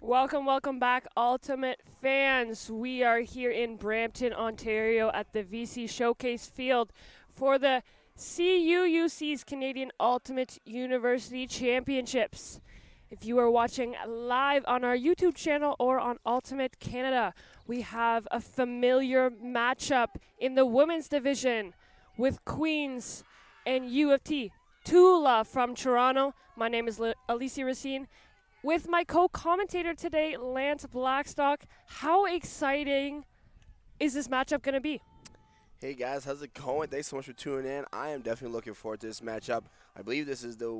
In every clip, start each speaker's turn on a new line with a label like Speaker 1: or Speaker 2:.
Speaker 1: Welcome back, Ultimate fans. We are here in Brampton, Ontario at the VC Showcase Field for the CUUC's Canadian Ultimate University Championships. If you are watching live on our YouTube channel or on Ultimate Canada, we have a familiar matchup in the women's division with Queens and U of T. Tula from Toronto. My name is Alicia Racine. With my co-commentator today, Lance Blackstock. How exciting is this matchup going to be?
Speaker 2: Hey guys, how's it going? Thanks so much for tuning in. I am definitely looking forward to this matchup. I believe this is the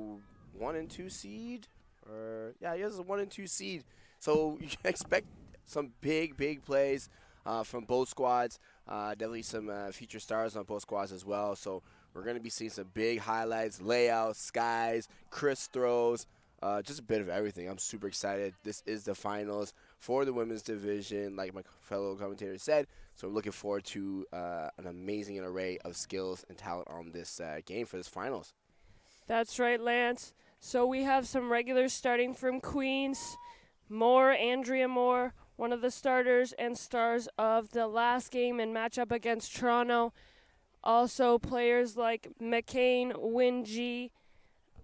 Speaker 2: 1 and 2 seed. This is a 1 and 2 seed. So you can expect some big plays from both squads. Definitely some feature stars on both squads as well. So we're going to be seeing some big highlights, layouts, skies, crisp throws. Just a bit of everything. I'm super excited. This is the finals for the women's division, like my fellow commentator said. So I'm looking forward to an amazing array of skills and talent on this game for this finals.
Speaker 1: That's right, Lance. So we have some regulars starting from Queens. Andrea Moore, one of the starters and stars of the last game and matchup against Toronto. Also players like McCain, Winji,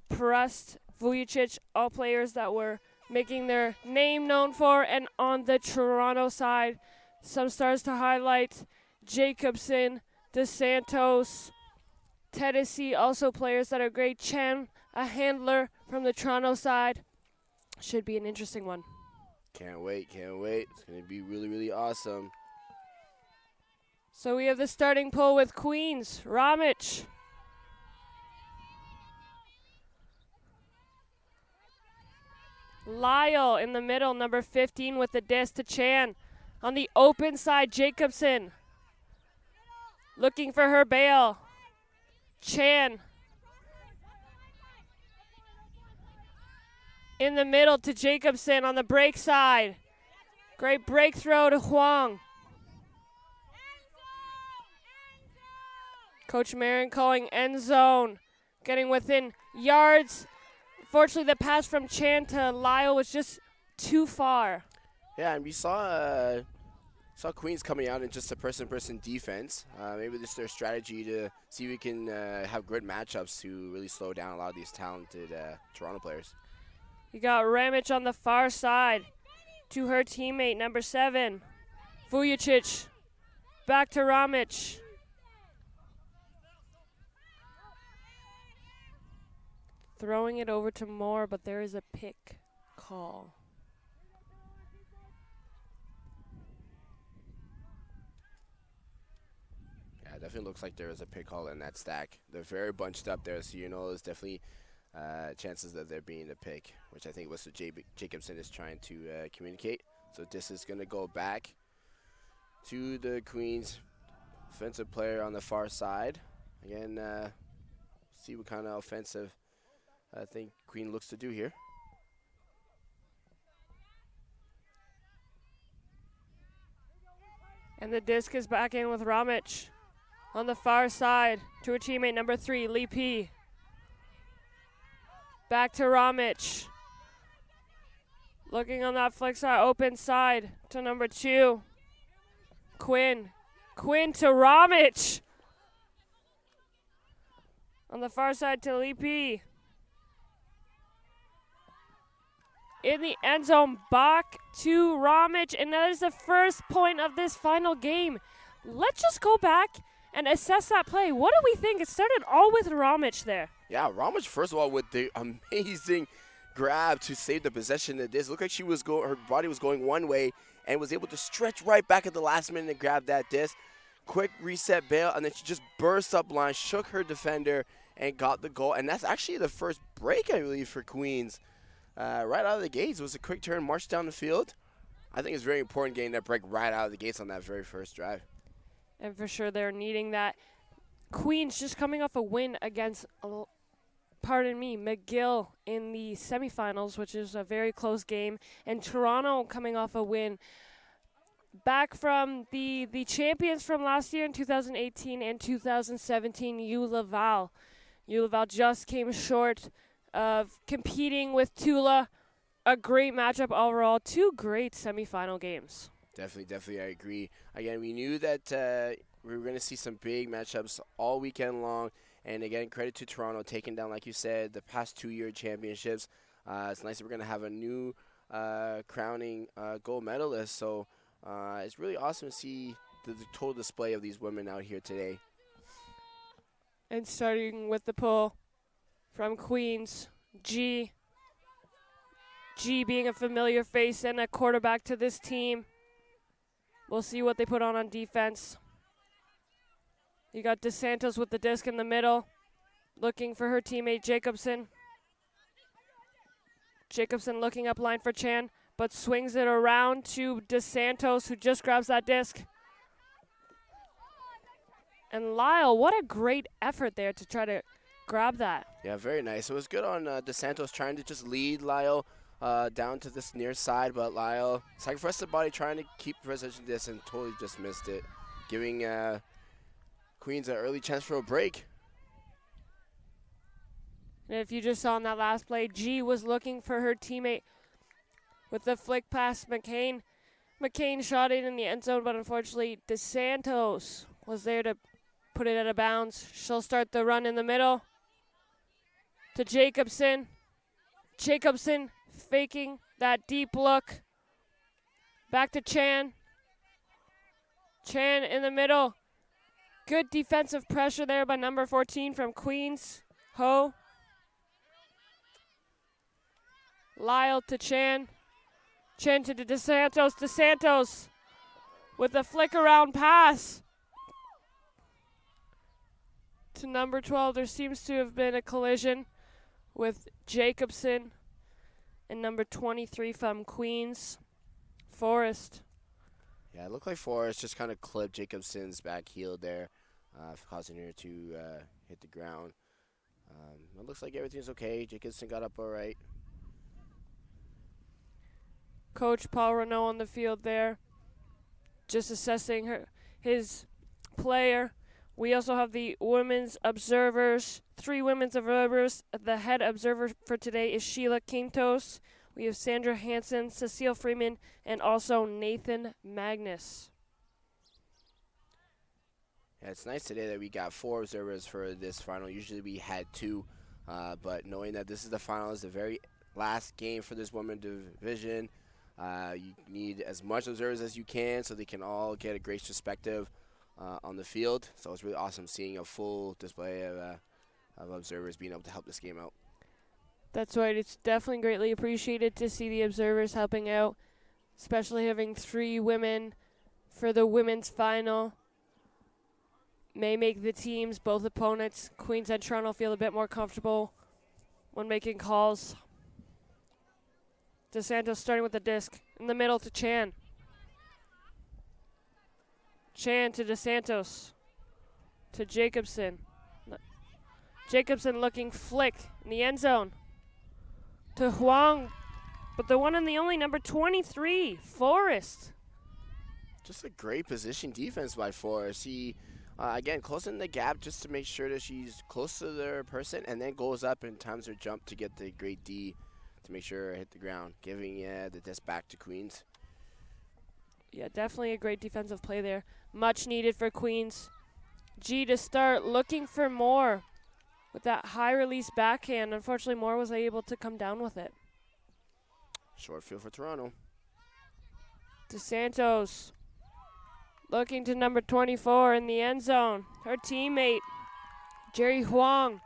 Speaker 1: Prust, Vujicic, all players that were making their name known for. And on the Toronto side, some stars to highlight: Jacobson, DeSantos, Tennessee, also players that are great. Chen, a handler from the Toronto side. Should be an interesting one.
Speaker 2: Can't wait. It's going to be really awesome.
Speaker 1: So we have the starting poll with Queens. Ramich. Lyle in the middle, number 15 with the disc to Chan. On the open side, Jacobson looking for her bail. Chan in the middle to Jacobson on the break side. Great break throw to Huang. Coach Marin calling end zone, getting within yards. Unfortunately, the pass from Chan to Lyle was just too far.
Speaker 2: Yeah, and we saw Queens coming out in just a person-to-person defense. Maybe this is their strategy to see if we can have good matchups to really slow down a lot of these talented Toronto players.
Speaker 1: You got Ramich on the far side to her teammate, number 7, Vujicic. Back to Ramich. Throwing it over to Moore, but there is a pick call.
Speaker 2: Yeah, it definitely looks like there is a pick call in that stack. They're very bunched up there, so there's definitely chances of there being a pick, which I think was what Jacobson is trying to communicate. So this is going to go back to the Queens offensive player on the far side. Again, see what kind of offensive I think Queen looks to do here.
Speaker 1: And the disc is back in with Ramich on the far side to her teammate, number 3, Lee P. Back to Ramich. Looking on that flick side, open side to number 2, Quinn. Quinn to Ramich. On the far side to Lee P. In the end zone, back to Ramich, and that is the first point of this final game. Let's just go back and assess that play. What do we think? It started all with Ramich there.
Speaker 2: Yeah, Ramich, first of all, with the amazing grab to save the possession of this. Looked like her body was going one way and was able to stretch right back at the last minute and grab that disc. Quick reset bail, and then she just burst up line, shook her defender, and got the goal. And that's actually the first break, I believe, for Queens. Right out of the gates, it was a quick turn, march down the field. I think it's very important getting that break right out of the gates on that very first drive.
Speaker 1: And for sure they're needing that. Queens just coming off a win against, McGill in the semifinals, which is a very close game. And Toronto coming off a win back from the champions from last year in 2018 and 2017, U Laval. U Laval just came short of competing with Tula a great matchup overall. Two great semifinal games.
Speaker 2: Definitely, I agree. Again, we knew that we were going to see some big matchups all weekend long. And again, credit to Toronto taking down, like you said, the past 2-year championships. It's nice that we're going to have a new crowning gold medalist. So it's really awesome to see the total display of these women out here today.
Speaker 1: And starting with the pull from Queens, G. G being a familiar face and a quarterback to this team. We'll see what they put on defense. You got DeSantos with the disc in the middle, looking for her teammate Jacobson. Jacobson looking up line for Chan, but swings it around to DeSantos, who just grabs that disc. And Lyle, what a great effort there to try to grab that.
Speaker 2: Yeah, very nice. It was good on DeSantos trying to just lead Lyle down to this near side, but Lyle sacrificed the body trying to keep possession this and totally just missed it, giving Queens an early chance for a break.
Speaker 1: And if you just saw in that last play, G was looking for her teammate with the flick past McCain. McCain shot it in the end zone, but unfortunately DeSantos was there to put it out of bounds. She'll start the run in the middle to Jacobson. Jacobson faking that deep look. Back to Chan. Chan in the middle. Good defensive pressure there by number 14 from Queens. Ho. Lyle to Chan. Chan to DeSantos. DeSantos with a flick around pass to number 12. There seems to have been a collision with Jacobson and number 23 from Queens, Forrest.
Speaker 2: Yeah, it looked like Forrest just kind of clipped Jacobson's back heel there, causing her to hit the ground. It looks like everything's okay. Jacobson got up all right.
Speaker 1: Coach Paul Renault on the field there, just assessing his player. We also have the women's observers, 3 women's observers. The head observer for today is Sheila Quintos. We have Sandra Hansen, Cecile Freeman, and also Nathan Magnus.
Speaker 2: Yeah, it's nice today that we got 4 observers for this final. Usually we had 2, but knowing that this is the final, is the very last game for this women's division, you need as much observers as you can so they can all get a great perspective on the field. So it's really awesome seeing a full display of observers being able to help this game out.
Speaker 1: That's right. It's definitely greatly appreciated to see the observers helping out, especially having 3 women for the women's final. May make the teams, both opponents, Queens and Toronto, feel a bit more comfortable when making calls. DeSantos starting with the disc in the middle to Chan. Chan to DeSantos to Jacobson. Jacobson looking flick in the end zone to Huang, but the one and the only number 23, Forrest.
Speaker 2: Just a great position defense by Forrest. He, again, closing the gap just to make sure that she's close to their person and then goes up and times her jump to get the great D to make sure it hit the ground, giving the disc back to Queens.
Speaker 1: Yeah, definitely a great defensive play there. Much needed for Queens. G to start, looking for Moore with that high release backhand. Unfortunately, Moore was able to come down with it.
Speaker 2: Short field for Toronto.
Speaker 1: DeSantos looking to number 24 in the end zone. Her teammate, Jerry Huang,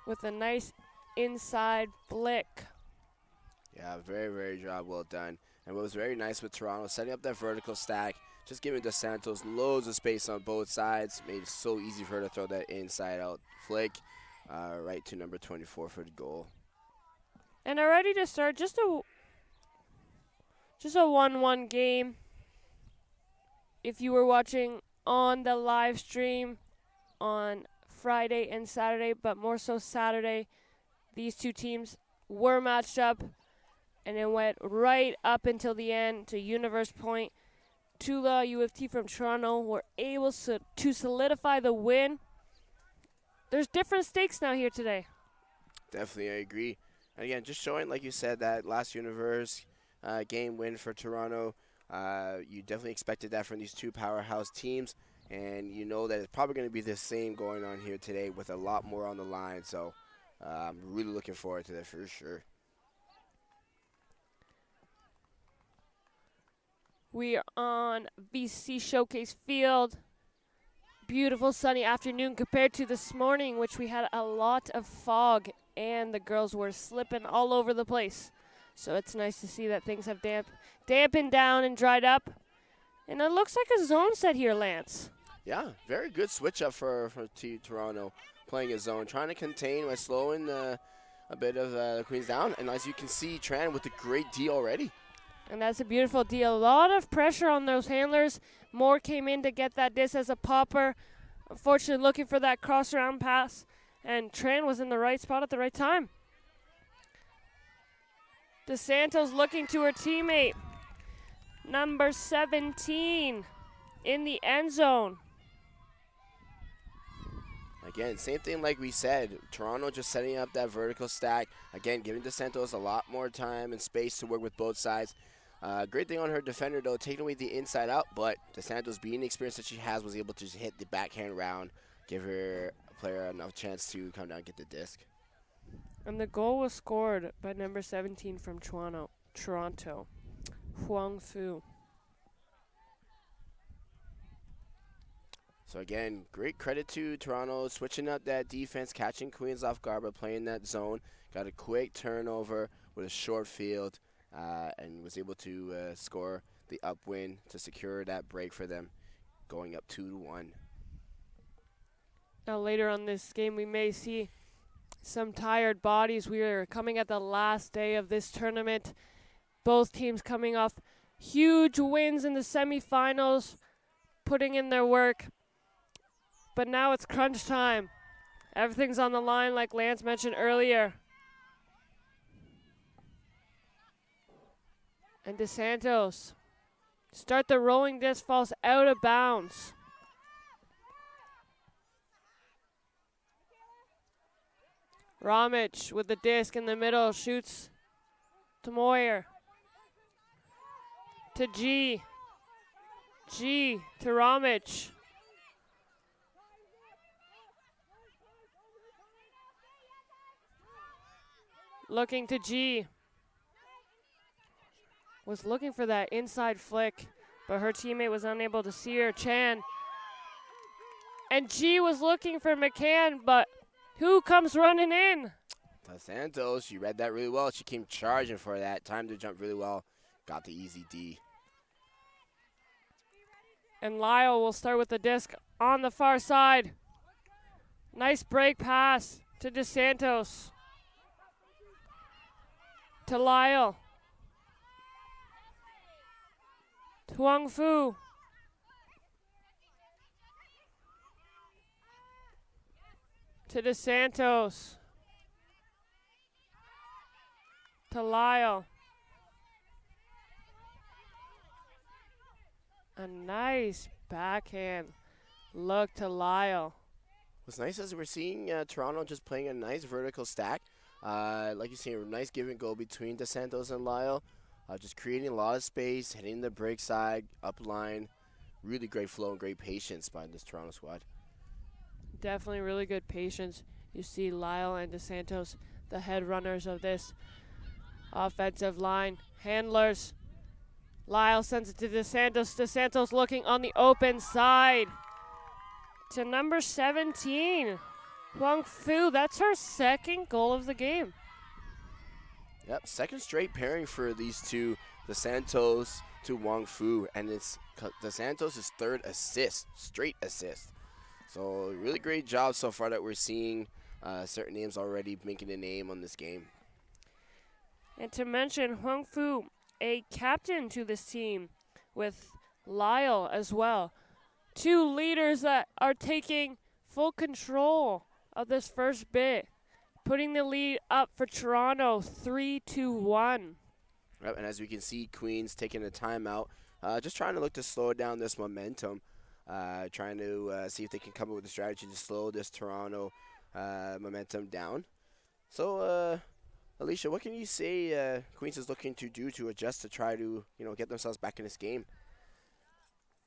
Speaker 1: with a nice inside flick.
Speaker 2: Yeah, very job well done. And what was very nice with Toronto, setting up that vertical stack, just giving DeSantos loads of space on both sides, made it so easy for her to throw that inside out flick right to number 24 for the goal.
Speaker 1: And already to start, just a 1-1 game. If you were watching on the live stream on Friday and Saturday, but more so Saturday, these 2 teams were matched up, and it went right up until the end to Universe Point. Tula UFT from Toronto were able to solidify the win. There's different stakes now here today.
Speaker 2: Definitely, I agree. And again, just showing, like you said, that last Universe game win for Toronto. You definitely expected that from these two powerhouse teams, and you know that it's probably going to be the same going on here today with a lot more on the line. So I'm really looking forward to that for sure.
Speaker 1: We are on BC Showcase Field. Beautiful sunny afternoon compared to this morning, which we had a lot of fog and the girls were slipping all over the place. So it's nice to see that things have dampened down and dried up. And it looks like a zone set here, Lance.
Speaker 2: Yeah, very good switch up for Toronto, playing a zone, trying to contain by slowing a bit of the Queens down. And as you can see, Tran with a great D already.
Speaker 1: And that's a beautiful D. A lot of pressure on those handlers. Moore came in to get that disc as a popper. Unfortunately, looking for that cross-around pass. And Tran was in the right spot at the right time. DeSantos looking to her teammate. Number 17 in the end zone.
Speaker 2: Again, same thing like we said. Toronto just setting up that vertical stack. Again, giving DeSantos a lot more time and space to work with both sides. Great thing on her defender, though, taking away the inside out. But DeSantos, being the experience that she has, was able to just hit the backhand round, give her player enough chance to come down and get the disc.
Speaker 1: And the goal was scored by number 17 from Toronto, Huang Fu.
Speaker 2: So again, great credit to Toronto, switching up that defense, catching Queens off guard, but playing that zone. Got a quick turnover with a short field, and was able to score the upwin to secure that break for them, going up 2-1.
Speaker 1: Now later on this game, we may see some tired bodies. We are coming at the last day of this tournament. Both teams coming off huge wins in the semifinals, putting in their work. But now it's crunch time. Everything's on the line like Lance mentioned earlier. And DeSantos, start the rolling disc, falls out of bounds. Ramich with the disc in the middle, shoots to Moyer. To G. G to Ramich. Looking to G. Was looking for that inside flick, but her teammate was unable to see her. Chan. And G was looking for McCann, but who comes running in?
Speaker 2: DeSantos, she read that really well. She came charging for that. Timed the jump really well. Got the easy D.
Speaker 1: And Lyle will start with the disc on the far side. Nice break pass to DeSantos. To Lyle. To Huang Fu. To DeSantos. To Lyle. A nice backhand look to Lyle.
Speaker 2: What's nice is we're seeing Toronto just playing a nice vertical stack. Like you see, a nice give and go between DeSantos and Lyle. Just creating a lot of space, hitting the break side, up line. Really great flow and great patience by this Toronto squad.
Speaker 1: Definitely really good patience. You see Lyle and DeSantos, the head runners of this offensive line. Handlers. Lyle sends it to DeSantos. DeSantos looking on the open side. To number 17. Huang Fu, that's her second goal of the game.
Speaker 2: Yep, second straight pairing for these two, DeSantos to Huang Fu, and it's DeSantos' third assist, straight assist. So really great job so far that we're seeing certain names already making a name on this game.
Speaker 1: And to mention, Huang Fu, a captain to this team with Lyle as well. Two leaders that are taking full control of this first bit, putting the lead up for Toronto 3-1.
Speaker 2: Right, and as we can see, Queens taking a timeout, just trying to look to slow down this momentum, trying to see if they can come up with a strategy to slow this Toronto momentum down. So Alicia, what can you say Queens is looking to do to adjust to try to, get themselves back in this game?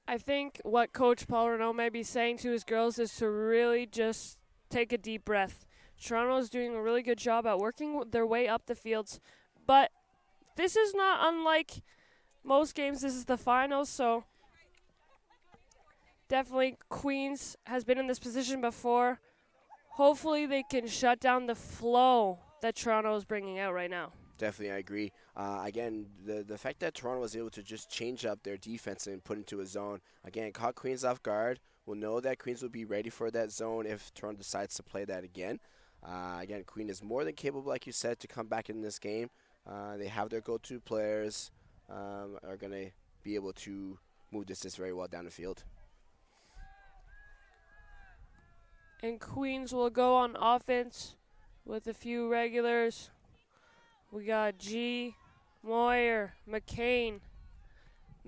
Speaker 1: I think what Coach Paul Renault may be saying to his girls is to really just take a deep breath. Toronto is doing a really good job at working their way up the fields, but this is not unlike most games. This is the finals, so definitely Queens has been in this position before. Hopefully they can shut down the flow that Toronto is bringing out right now.
Speaker 2: Definitely, I agree. Again, the fact that Toronto was able to just change up their defense and put into a zone, again, caught Queens off guard. We'll know that Queens will be ready for that zone if Toronto decides to play that again. Again, Queen is more than capable, like you said, to come back in this game. They have their go-to players, are going to be able to move this very well down the field.
Speaker 1: And Queens will go on offense with a few regulars. We got G, Moyer, McCain.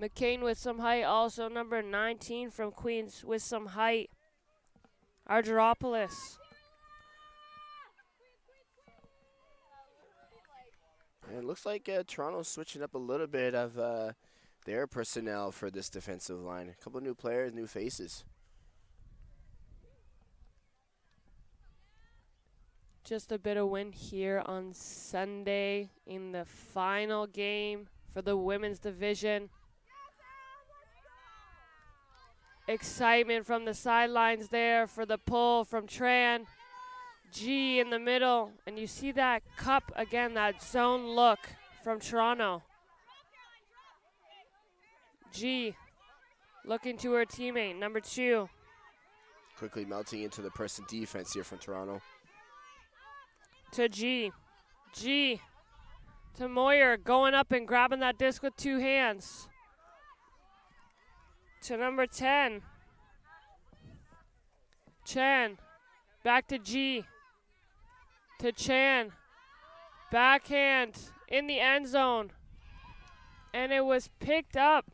Speaker 1: McCain with some height, also number 19 from Queens with some height. Argyropoulos.
Speaker 2: And it looks like Toronto's switching up a little bit of their personnel for this defensive line. A couple new players, new faces.
Speaker 1: Just a bit of win here on Sunday in the final game for the women's division. Excitement from the sidelines there for the pull from Tran. G in the middle, and you see that cup again, that zone look from Toronto. G looking to her teammate, number 2.
Speaker 2: Quickly melting into the person defense here from Toronto.
Speaker 1: To G. G to Moyer, going up and grabbing that disc with 2 hands. To number 10. Chan. Back to G. To Chan. Backhand in the end zone. And it was picked up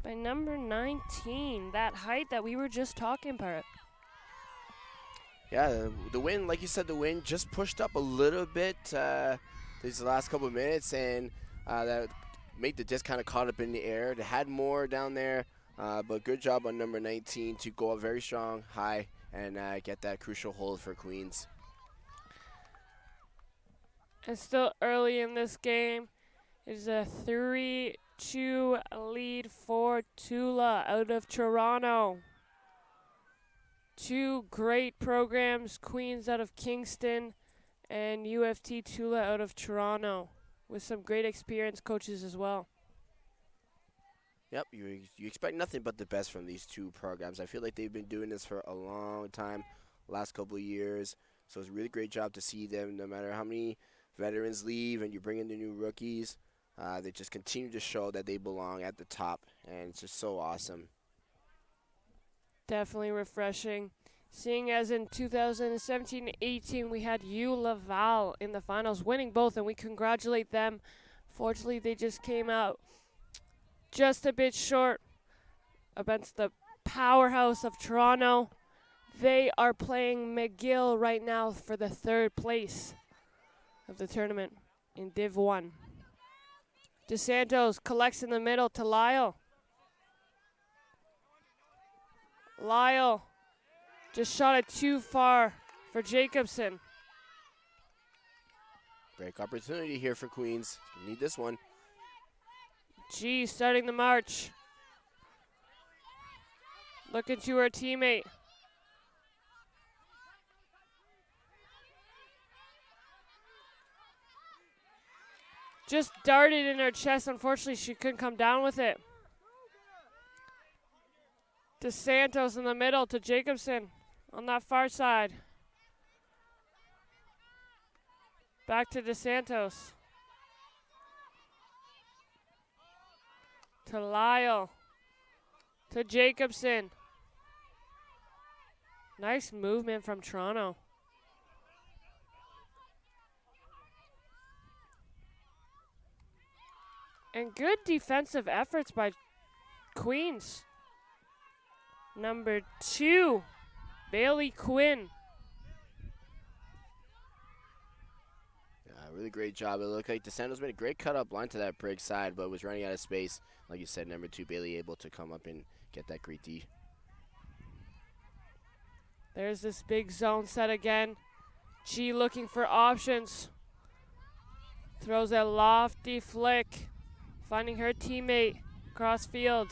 Speaker 1: by number 19. That height that we were just talking about.
Speaker 2: Yeah, the wind, like you said, the wind just pushed up a little bit these last couple of minutes, and that made the disc kind of caught up in the air. They had more down there, but good job on number 19 to go up very strong, high, and get that crucial hold for Queens.
Speaker 1: And still early in this game, it is a 3-2 lead for Tula out of Toronto. 2 great programs, Queens out of Kingston and UFT Tula out of Toronto, with some great experienced coaches as well.
Speaker 2: Yep, you expect nothing but the best from these 2 programs. I feel like they've been doing this for a long time, last couple of years. So it's a really great job to see them, no matter how many veterans leave and you bring in the new rookies. They just continue to show that they belong at the top, and it's just so awesome.
Speaker 1: Definitely refreshing. Seeing as in 2017-18 we had U Laval in the finals, winning both, and we congratulate them. Fortunately, they just came out just a bit short against the powerhouse of Toronto. They are playing McGill right now for the 3rd place of the tournament in Div 1. DeSantos collects in the middle to Lyle. Lyle just shot it too far for Jacobson.
Speaker 2: Break opportunity here for Queens. Need this one.
Speaker 1: G starting the march. Looking to her teammate. Just darted in her chest. Unfortunately, she couldn't come down with it. DeSantos in the middle to Jacobson on that far side. Back to DeSantos. To Lyle. To Jacobson. Nice movement from Toronto. And good defensive efforts by Queens. Number 2, Bailey Quinn.
Speaker 2: really great job. It looked like DeSantos made a great cut up line to that break side, but was running out of space. Like you said, number 2, Bailey able to come up and get that great D.
Speaker 1: There's this big zone set again. G looking for options. Throws a lofty flick, finding her teammate across field.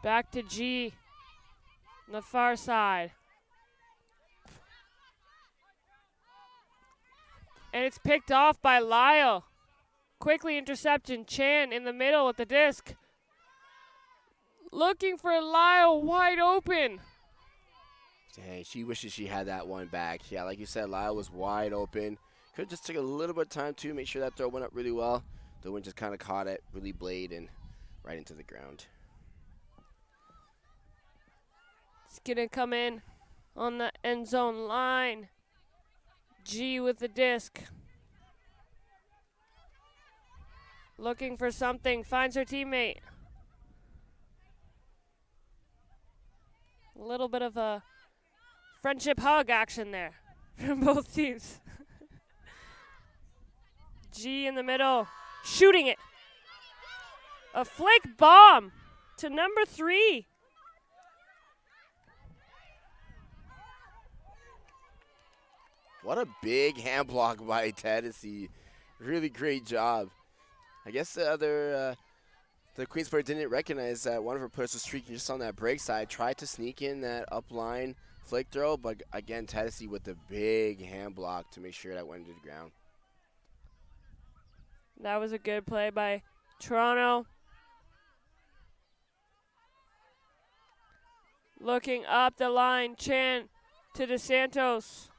Speaker 1: Back to G on the far side. And it's picked off by Lyle. Quickly interception. Chan in the middle with the disc. Looking for Lyle wide open.
Speaker 2: Dang, she wishes she had that one back. Yeah, like you said, Lyle was wide open. Could have just took a little bit of time to make sure that throw went up really well. The wind just kind of caught it, really blade, and right into the ground.
Speaker 1: It's going to come in on the end zone line. G with the disc. Looking for something, finds her teammate. A little bit of a friendship hug action there from both teams. G in the middle, shooting it. A flick bomb to number 3.
Speaker 2: What a big hand block by Tennessee. Really great job. I guess the Queensport didn't recognize that one of her players was streaking just on that break side. Tried to sneak in that upline flick throw, but again, Tennessee with the big hand block to make sure that went into the ground.
Speaker 1: That was a good play by Toronto. Looking up the line, Chan to DeSantos.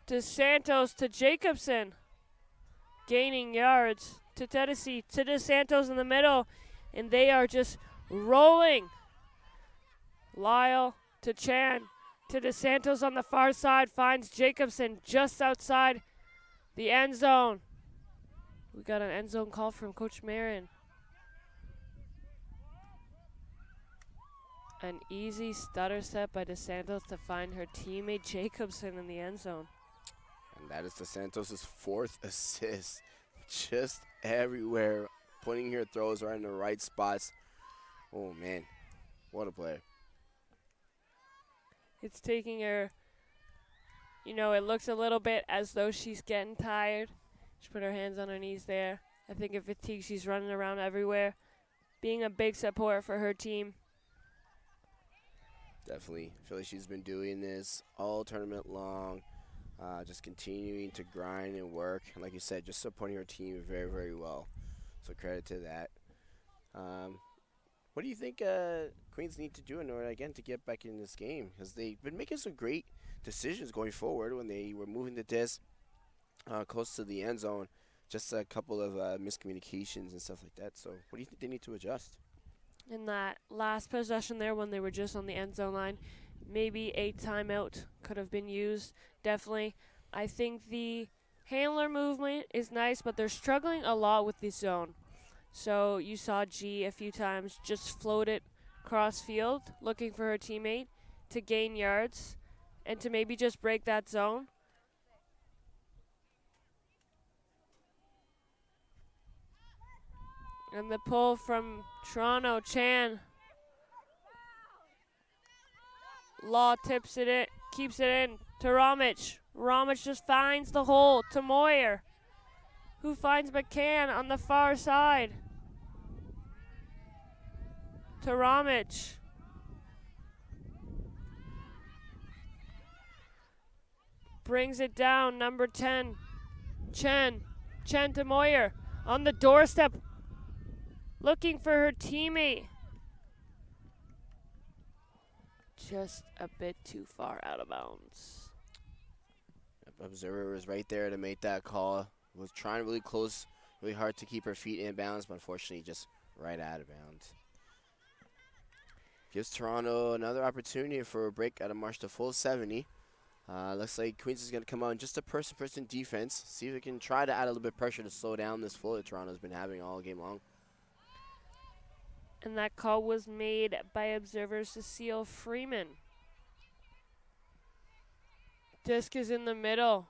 Speaker 1: DeSantos to Jacobson. Gaining yards to Tennessee, to DeSantos in the middle, and they are just rolling. Lyle to Chan, to DeSantos on the far side, finds Jacobson just outside the end zone. We got an end zone call from Coach Marin. An easy stutter step by DeSantos to find her teammate Jacobson in the end zone.
Speaker 2: And that is DeSantos' 4th assist. Just everywhere, putting her throws right in the right spots. Oh, man. What a play.
Speaker 1: It's taking her, it looks a little bit as though she's getting tired. She put her hands on her knees there. I think in fatigue, she's running around everywhere, being a big support for her team.
Speaker 2: Definitely. I feel like she's been doing this all tournament long. Just continuing to grind and work. And like you said, just supporting her team very, very well. So credit to that. What do you think Queens need to do in order, again, to get back in this game? Because they've been making some great decisions going forward when they were moving the disc close to the end zone. Just a couple of miscommunications and stuff like that. So what do you think they need to adjust?
Speaker 1: In that last possession there when they were just on the end zone line, maybe a timeout could have been used. Definitely. I think the handler movement is nice, but they're struggling a lot with the zone. So you saw G a few times just float it cross field, looking for her teammate to gain yards and to maybe just break that zone. And the pull from Toronto, Chan. Law tips it in, keeps it in to Ramich. Ramich just finds the hole to Moyer, who finds McCann on the far side. To Ramich. Brings it down, number 10, Chen. Chen to Moyer on the doorstep, looking for her teammate. Just a bit too far out of bounds.
Speaker 2: Observer was right there to make that call. Was trying really close, really hard to keep her feet in bounds, but unfortunately just right out of bounds. Gives Toronto another opportunity for a break out of march to full 70. Looks like Queens is going to come out in just a person-person defense. See if we can try to add a little bit of pressure to slow down this flow that Toronto's been having all game long.
Speaker 1: And that call was made by observer Cecile Freeman. Disc is in the middle.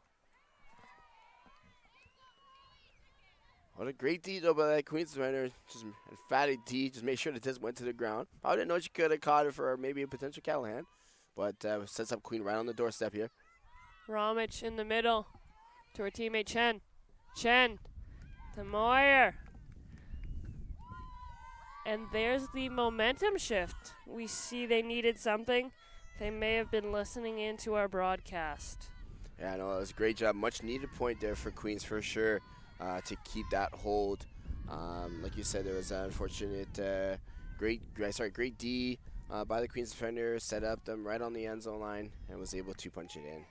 Speaker 2: What a great D though by that Queens defender. Just emphatic D. Just made sure the disc went to the ground. I didn't know she could have caught it for maybe a potential Callahan. But sets up Queen right on the doorstep here.
Speaker 1: Ramich in the middle to her teammate Chen. Chen to Moyer. And there's the momentum shift. We see they needed something. They may have been listening into our broadcast.
Speaker 2: Yeah, no, it was a great job. Much needed point there for Queens for sure to keep that hold. Like you said, there was an unfortunate great D by the Queens defender. Set up them right on the end zone line and was able to punch it in.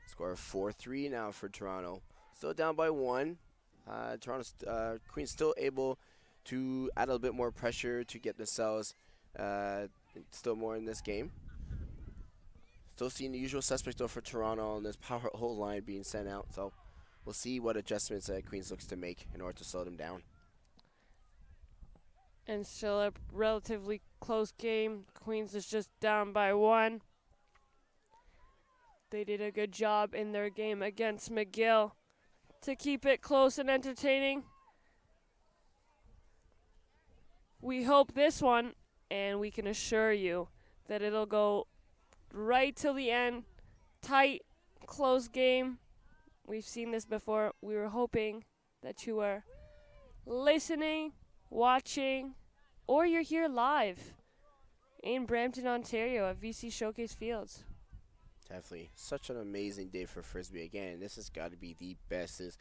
Speaker 2: Score 4-3 now for Toronto. Still down by 1. Queens still able to add a little bit more pressure to get themselves still more in this game. Still seeing the usual suspects though for Toronto and this power hold line being sent out. So we'll see what adjustments Queens looks to make in order to slow them down.
Speaker 1: And still a relatively close game. Queens is just down by 1. They did a good job in their game against McGill to keep it close and entertaining. We hope this one, and we can assure you that it'll go right till the end. Tight, close game. We've seen this before. We were hoping that you were listening, watching, or you're here live in Brampton, Ontario at VC Showcase Fields.
Speaker 2: Definitely. Such an amazing day for Frisbee. Again, this has got to be the bestest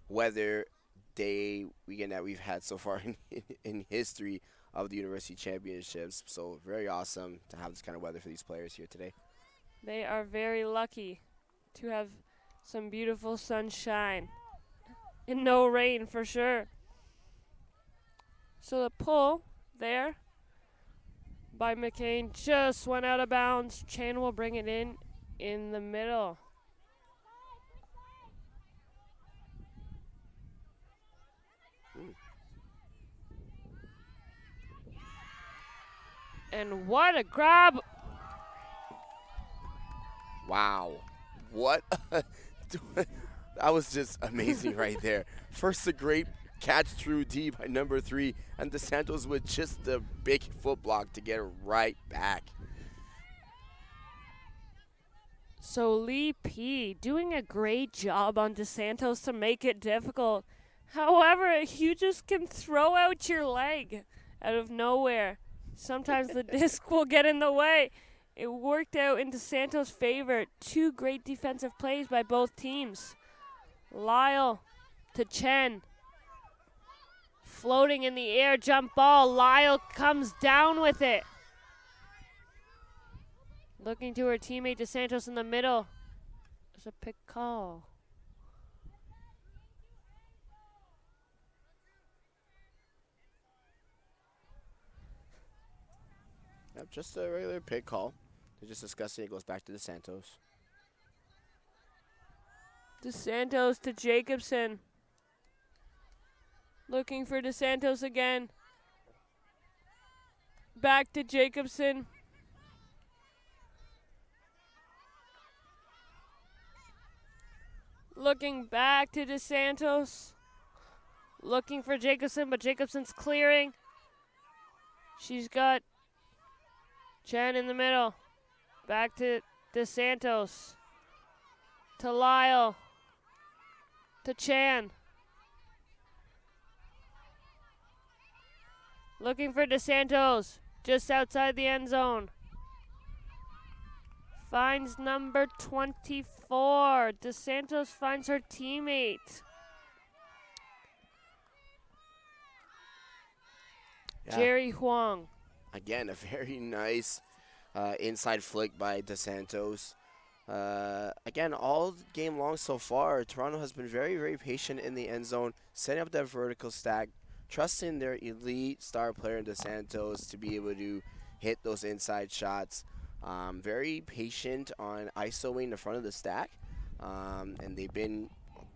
Speaker 2: weather day weekend that we've had so far in history of the University Championships. So very awesome to have this kind of weather for these players here today.
Speaker 1: They are very lucky to have some beautiful sunshine and no rain for sure. So the pull there by McCain just went out of bounds. Chan will bring it in the middle. And what a grab.
Speaker 2: Wow. What? That was just amazing right there. First, a great catch through D by number 3, and DeSantos with just a big foot block to get it right back.
Speaker 1: So Lee P doing a great job on DeSantos to make it difficult. However, you just can throw out your leg out of nowhere. Sometimes the disc will get in the way. It worked out in DeSantos' favor. 2 great defensive plays by both teams. Lyle to Chen. Floating in the air, jump ball. Lyle comes down with it. Looking to her teammate DeSantos in the middle. There's a pick call.
Speaker 2: Yep, just a regular pick call. They're just discussing it. Goes back to DeSantos.
Speaker 1: DeSantos to Jacobson. Looking for DeSantos again. Back to Jacobson. Looking back to DeSantos. Looking for Jacobson, but Jacobson's clearing. She's got Chen in the middle. Back to DeSantos. To Lyle. To Chan. Looking for DeSantos. Just outside the end zone. Finds number 24. DeSantos finds her teammate.
Speaker 2: Yeah.
Speaker 1: Jerry Huang.
Speaker 2: Again, a very nice inside flick by DeSantos. Again, all game long so far, Toronto has been very, very patient in the end zone, setting up that vertical stack, trusting their elite star player in DeSantos to be able to hit those inside shots. Very patient on ISOing the front of the stack, and they've been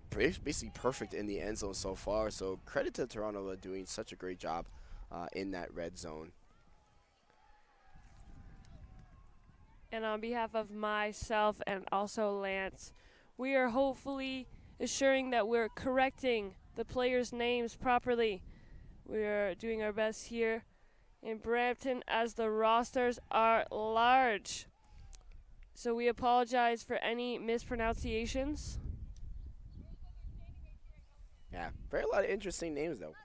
Speaker 2: basically perfect in the end zone so far. So credit to Toronto for doing such a great job in that red zone.
Speaker 1: And on behalf of myself and also Lance, we are hopefully assuring that we're correcting the players' names properly. We are doing our best here in Brampton as the rosters are large. So we apologize for any mispronunciations.
Speaker 2: Yeah, very a lot of interesting names though.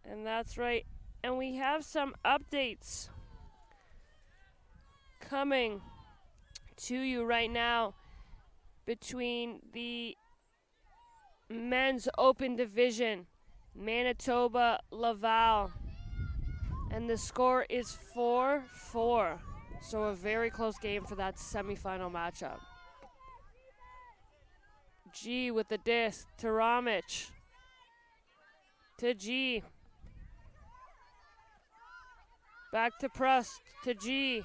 Speaker 1: And that's right. And we have some updates coming to you right now between the men's open division, Manitoba Laval. And the score is 4-4. So a very close game for that semifinal matchup. G with the disc to Ramich. To G. Back to Prust. To G.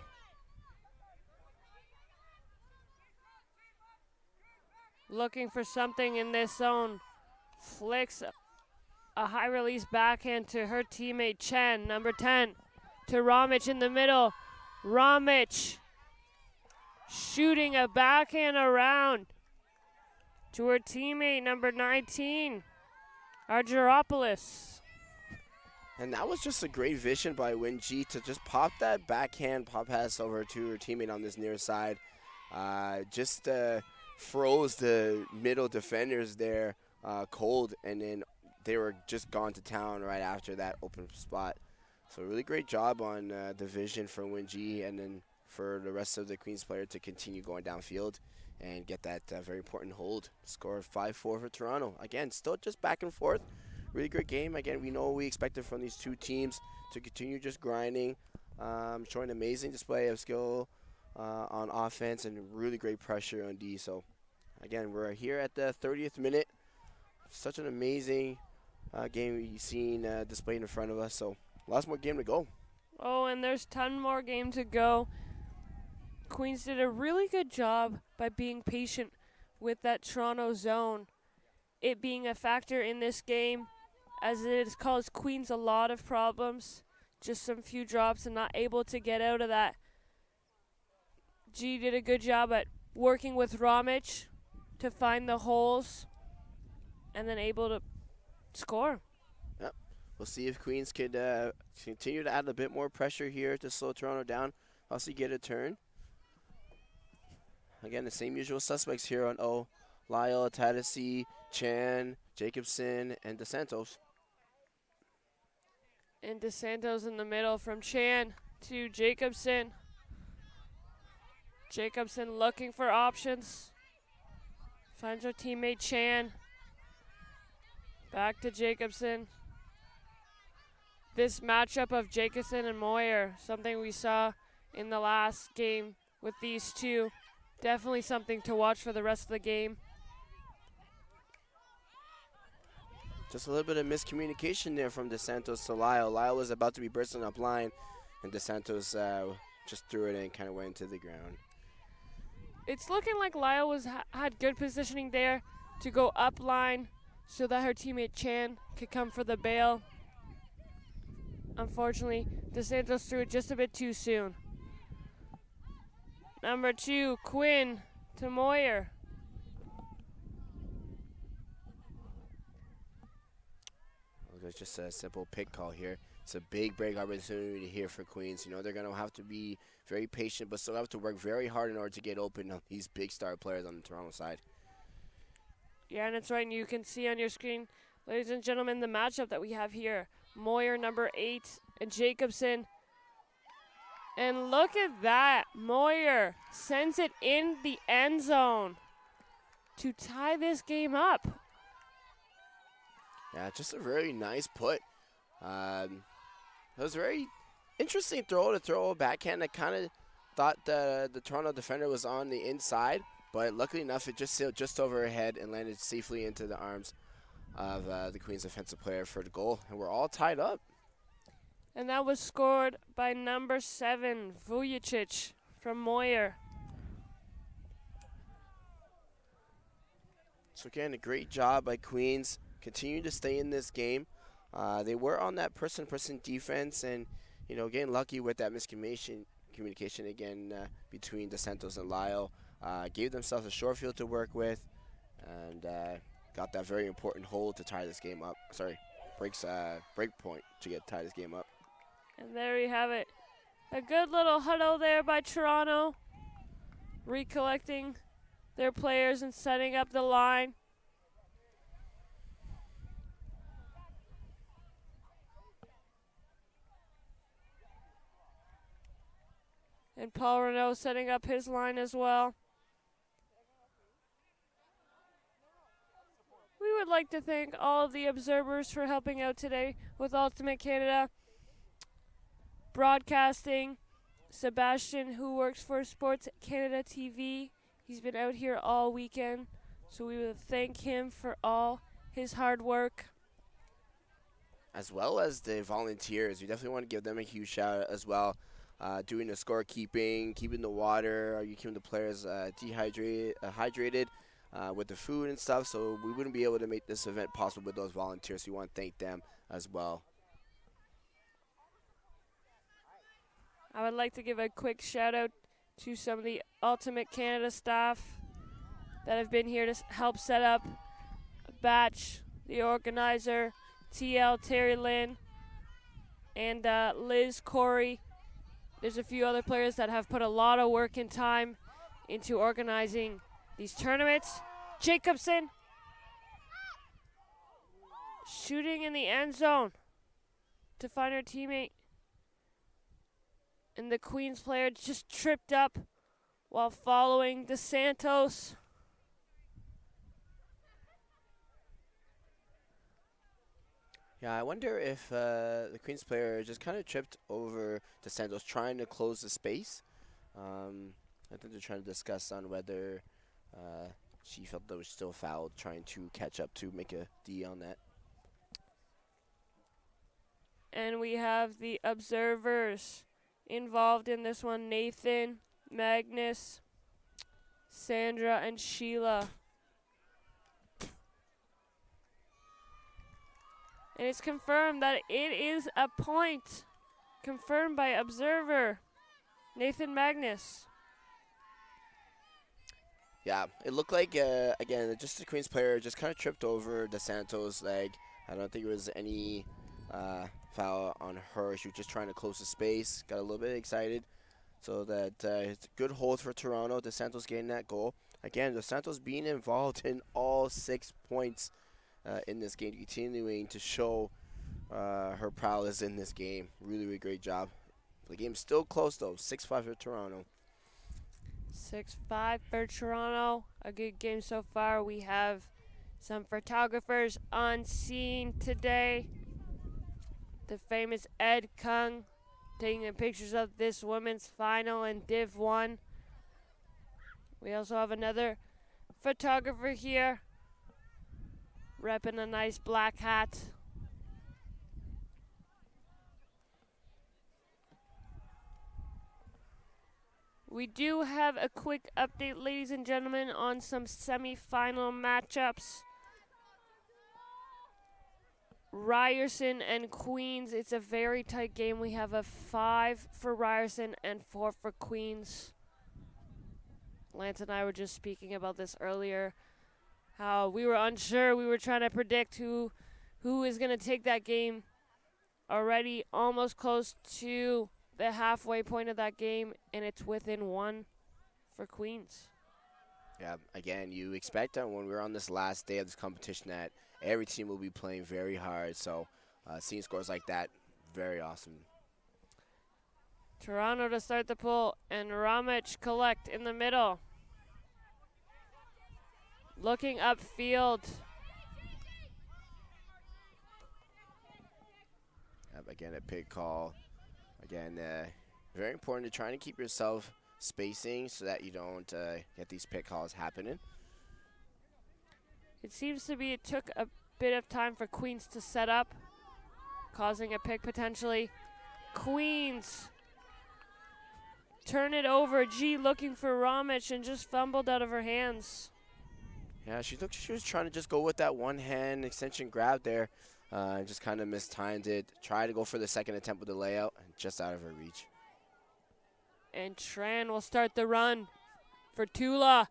Speaker 1: Looking for something in this zone. Flicks a high release backhand to her teammate Chen, number 10. To Ramich in the middle. Ramich shooting a backhand around to her teammate number 19, Argyropoulos.
Speaker 2: And that was just a great vision by Win G to just pop that backhand pop pass over to her teammate on this near side. Just froze the middle defenders there cold, and then they were just gone to town right after that open spot. So really great job on the vision for Win G, and then for the rest of the Queens player to continue going downfield and get that very important hold. Score 5-4 for Toronto. Again, still just back and forth. Really great game. Again, we know what we expected from these two teams to continue just grinding, showing amazing display of skill on offense and really great pressure on D. So, again, we're here at the 30th minute. Such an amazing game we've seen displayed in front of us. So, lots more game to go.
Speaker 1: Oh, and there's ton more game to go. Queens did a really good job by being patient with that Toronto zone. It being a factor in this game, as it has caused Queens a lot of problems. Just some few drops and not able to get out of that. G did a good job at working with Ramich to find the holes and then able to score.
Speaker 2: Yep. We'll see if Queens could continue to add a bit more pressure here to slow Toronto down. Also get a turn. Again, the same usual suspects here on O. Lyle, Tadasi, Chan, Jacobson, and DeSantos.
Speaker 1: And DeSantos in the middle from Chan to Jacobson. Jacobson looking for options. Finds her teammate Chan. Back to Jacobson. This matchup of Jacobson and Moyer, something we saw in the last game with these two. Definitely something to watch for the rest of the game.
Speaker 2: Just a little bit of miscommunication there from DeSantos to Lyle. Lyle was about to be bursting up line, and DeSantos just threw it in and kind of went into the ground.
Speaker 1: It's looking like Lyle had good positioning there to go up line so that her teammate Chan could come for the bail. Unfortunately, DeSantos threw it just a bit too soon. Number 2, Quinn to Moyer.
Speaker 2: It's just a simple pick call here. It's a big break opportunity here for Queens. You know, they're going to have to be very patient, but still have to work very hard in order to get open on these big star players on the Toronto side.
Speaker 1: Yeah, and it's right, and you can see on your screen, ladies and gentlemen, the matchup that we have here. Moyer, number 8, and Jacobson. And look at that. Moyer sends it in the end zone to tie this game up.
Speaker 2: Yeah, just a very nice put. It was a very interesting throw to throw a backhand. I kind of thought the Toronto defender was on the inside, but luckily enough, it just sailed just over her head and landed safely into the arms of the Queens offensive player for the goal. And we're all tied up.
Speaker 1: And that was scored by number 7, Vujicic from Moyer.
Speaker 2: So again, a great job by Queens. Continue to stay in this game. They were on that person-person defense, and getting lucky with that communication again between DeSantos and Lyle. Gave themselves a short field to work with, and got that very important hold to tie this game up. Sorry, break point to tie this game up.
Speaker 1: And there we have it. A good little huddle there by Toronto, recollecting their players and setting up the line. And Paul Renault setting up his line as well. We would like to thank all of the observers for helping out today with Ultimate Canada Broadcasting. Sebastian, who works for Sports Canada TV, he's been out here all weekend, so we would thank him for all his hard work.
Speaker 2: As well as the volunteers, we definitely want to give them a huge shout out as well. Doing the scorekeeping, keeping the water, you keeping the players hydrated with the food and stuff, so we wouldn't be able to make this event possible with those volunteers, so we want to thank them as well.
Speaker 1: I would like to give a quick shout out to some of the Ultimate Canada staff that have been here to help set up Batch, the organizer, TL, Terry Lynn, and Liz, Corey. There's a few other players that have put a lot of work and time into organizing these tournaments. Jacobson shooting in the end zone to find her teammate. And the Queens player just tripped up while following DeSantos.
Speaker 2: Yeah, I wonder if the Queens player just kind of tripped over DeSantos trying to close the space. I think they're trying to discuss on whether she felt that was still fouled, trying to catch up to make a D on that.
Speaker 1: And we have the observers involved in this one: Nathan, Magnus, Sandra, and Sheila. And it's confirmed that it is a point. Confirmed by observer Nathan Magnus.
Speaker 2: Yeah, it looked like, again, just the Queens player just kind of tripped over DeSantos' leg. I don't think it was any foul on her. She was just trying to close the space, got a little bit excited. So that it's a good hold for Toronto. DeSantos getting that goal. Again, DeSantos being involved in all 6 points in this game, continuing to show her prowess in this game. Really, really great job. The game's still close, though. 6-5 for Toronto.
Speaker 1: 6-5 for Toronto. A good game so far. We have some photographers on scene today. The famous Ed Kung taking the pictures of this women's final in Div 1. We also have another photographer here, repping a nice black hat. We do have a quick update, ladies and gentlemen, on some semi-final matchups. Ryerson and Queens, it's a very tight game. We have a 5 for Ryerson and 4 for Queens. Lance and I were just speaking about this earlier, how we were unsure. We were trying to predict who is going to take that game. Already almost close to the halfway point of that game, and it's within 1 for Queens.
Speaker 2: Yeah, again, you expect that when we're on this last day of this competition that every team will be playing very hard. So seeing scores like that, very awesome.
Speaker 1: Toronto to start the pull, and Ramich collect in the middle. Looking upfield.
Speaker 2: Again, a pick call. Again, very important to trying to keep yourself spacing so that you don't get these pick calls happening.
Speaker 1: It seems to be it took a bit of time for Queens to set up, causing a pick potentially. Queens turn it over. G looking for Ramich and just fumbled out of her hands.
Speaker 2: Yeah, she looked. She was trying to just go with that one-hand extension grab there. Just kind of mistimed it. Tried to go for the second attempt with the layout, and just out of her reach.
Speaker 1: And Tran will start the run for Tula.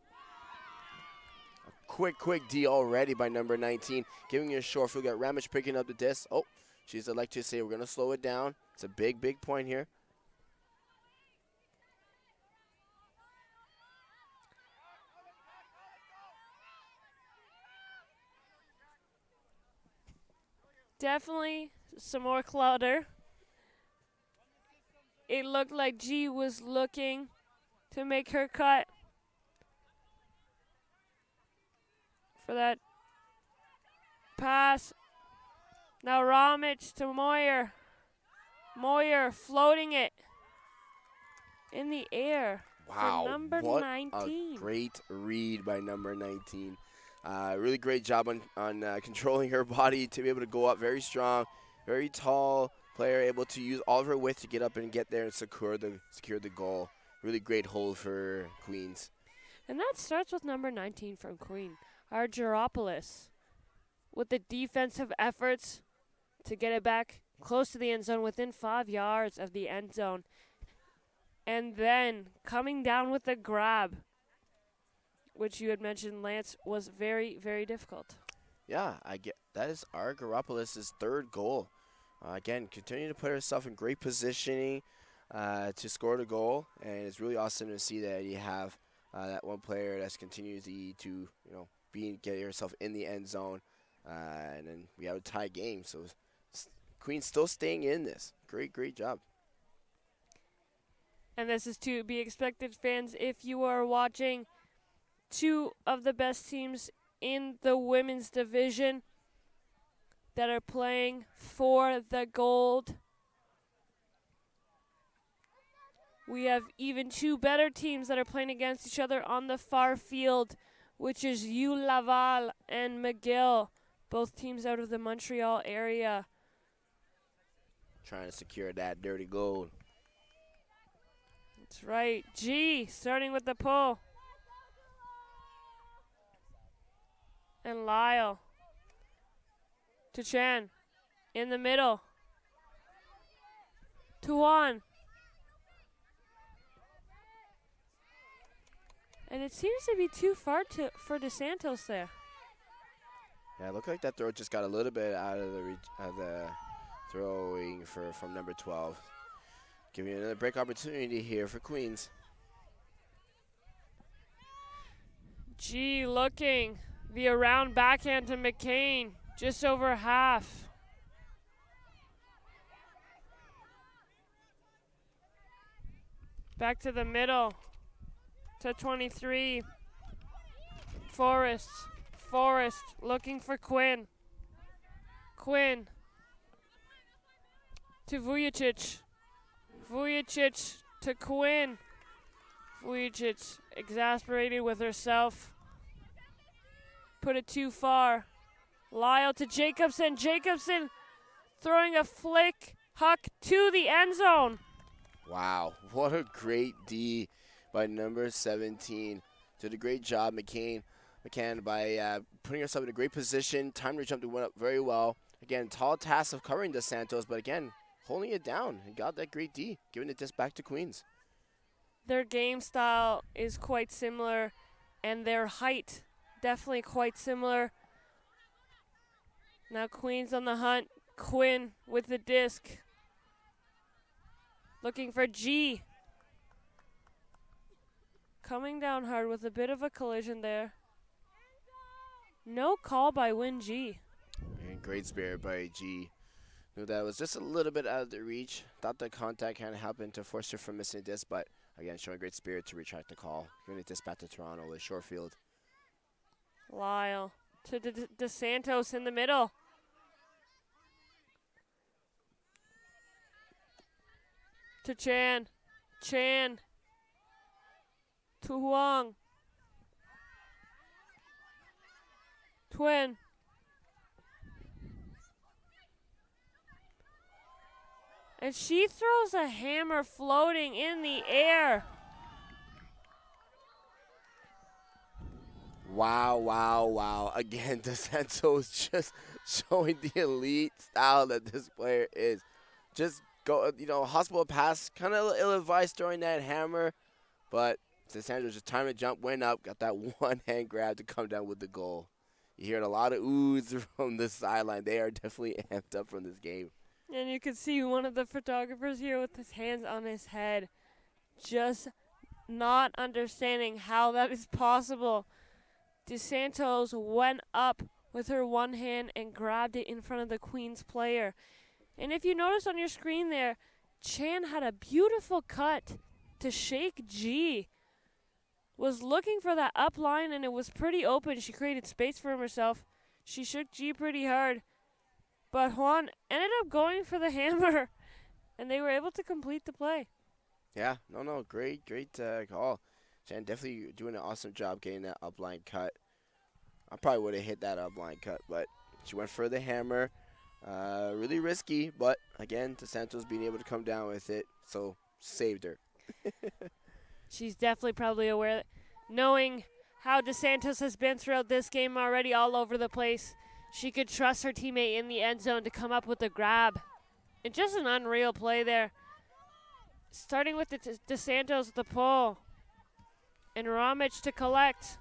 Speaker 2: Quick D already by number 19, giving you a short field. Got Ramage picking up the disc. Oh, she's like to say we're going to slow it down. It's a big point here.
Speaker 1: Definitely some more clutter. It looked like G was looking to make her cut for that pass. Now Ramage to Moyer. Moyer floating it in the air.
Speaker 2: Wow,
Speaker 1: for number
Speaker 2: what
Speaker 1: 19.
Speaker 2: a great read by number 19. Really great job on controlling her body to be able to go up very strong, very tall player, able to use all of her width to get up and get there and secure the goal. Really great hold for Queens.
Speaker 1: And that starts with number 19 from Queen, Argyropoulos, with the defensive efforts to get it back close to the end zone, within 5 yards of the end zone. And then coming down with the grab, which you had mentioned, Lance, was very, very difficult.
Speaker 2: Yeah, that is Argyropoulos' third goal. Again, continuing to put herself in great positioning to score the goal, and it's really awesome to see that you have that one player that's continues to get herself in the end zone, and then we have a tie game. So Queen's still staying in this. Great job.
Speaker 1: And this is to be expected, fans, if you are watching two of the best teams in the women's division that are playing for the gold. We have even two better teams that are playing against each other on the far field, which is U Laval and McGill, both teams out of the Montreal area.
Speaker 2: Trying to secure that dirty gold.
Speaker 1: That's right. G starting with the pull. And Lyle to Chan in the middle. To Juan. And it seems to be too far for DeSantos there.
Speaker 2: Yeah, it looked like that throw just got a little bit out of the reach of the throwing from number 12. Giving another break opportunity here for Queens.
Speaker 1: G looking. The around backhand to McCain. Just over half. Back to the middle. To 23. Forrest looking for Quinn. Quinn. To Vujicic. Vujicic to Quinn. Vujicic exasperated with herself. Put it too far. Lyle to Jacobson. Jacobson throwing a flick huck to the end zone.
Speaker 2: Wow, what a great D by number 17. Did a great job, McCann, by putting herself in a great position. Time to jump went up very well. Again, tall task of covering DeSantos, but again, holding it down and got that great D, giving it this back to Queens.
Speaker 1: Their game style is quite similar, and their height definitely quite similar. Now Queens on the hunt. Quinn with the disc. Looking for G. Coming down hard with a bit of a collision there. No call by Win G.
Speaker 2: And great spirit by G. Knew that was just a little bit out of the reach. Thought the contact kind of happened to force her from missing this, but again, showing great spirit to retract the call. Giving it this back to Toronto with short field.
Speaker 1: Lyle to DeSantos in the middle. To Chan. Chan. To Huang. Twin. And she throws a hammer floating in the air.
Speaker 2: Wow. Again, DeSantos just showing the elite style that this player is. Just go, hospital pass, kind of ill-advised throwing that hammer, but Sandro just timed the jump, went up, got that one-hand grab to come down with the goal. You hear a lot of oohs from the sideline. They are definitely amped up from this game.
Speaker 1: And you can see one of the photographers here with his hands on his head, just not understanding how that is possible. DeSantos went up with her one hand and grabbed it in front of the Queens player. And if you notice on your screen there, Chan had a beautiful cut to shake G. Was looking for that up line, and it was pretty open. She created space for herself. She shook G pretty hard. But Juan ended up going for the hammer, and they were able to complete the play.
Speaker 2: Yeah, no, great call. Chan definitely doing an awesome job getting that upline cut. I probably would have hit that upline cut, but she went for the hammer. Really risky, but again, DeSantos being able to come down with it, so saved her.
Speaker 1: She's definitely probably aware that, knowing how DeSantos has been throughout this game already all over the place, she could trust her teammate in the end zone to come up with a grab. And just an unreal play there. Starting with DeSantos at the pull. And Ramich to collect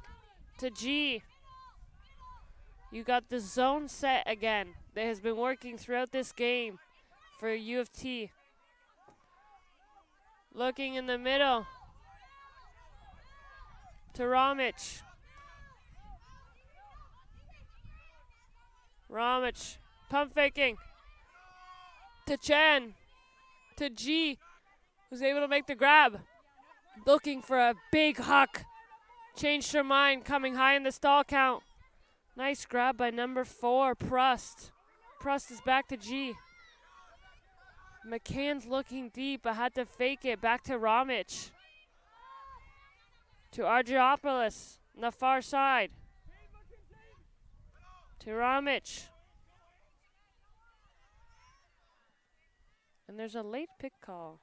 Speaker 1: to G. You got the zone set again that has been working throughout this game for U of T. Looking in the middle to Ramich. Ramich pump faking to Chen to G, who's able to make the grab. Looking for a big huck. Changed her mind, coming high in the stall count. Nice grab by number 4, Prust. Prust is back to G. McCann's looking deep, but had to fake it. Back to Ramich. To Argyropoulos on the far side. To Ramich. And there's a late pick call.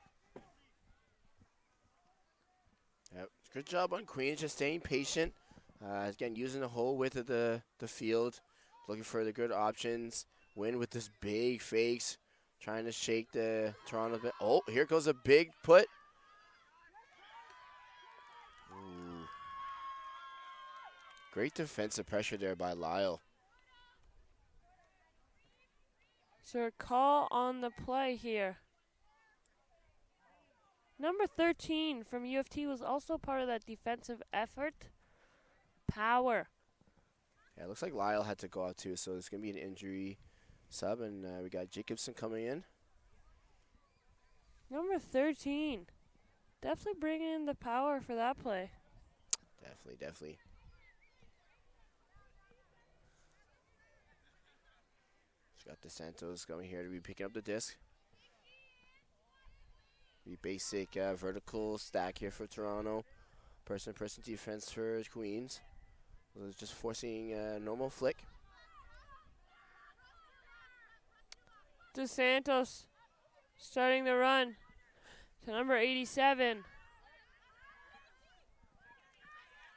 Speaker 2: Yep, good job on Queens, just staying patient. Again, using the whole width of the field, looking for the good options. Win with this big fakes, trying to shake the Toronto. Oh, here goes a big put. Ooh. Great defensive pressure there by Lyle.
Speaker 1: So a call on the play here. Number 13 from U of T was also part of that defensive effort. Power.
Speaker 2: Yeah, it looks like Lyle had to go out too, so it's going to be an injury sub, and we got Jacobson coming in.
Speaker 1: Number 13. Definitely bringing in the power for that play.
Speaker 2: Definitely. Just got DeSantos coming here to be picking up the disc. The basic vertical stack here for Toronto. Person-to-person defense for Queens. So it's just forcing a normal flick.
Speaker 1: DeSantos starting the run to number 87.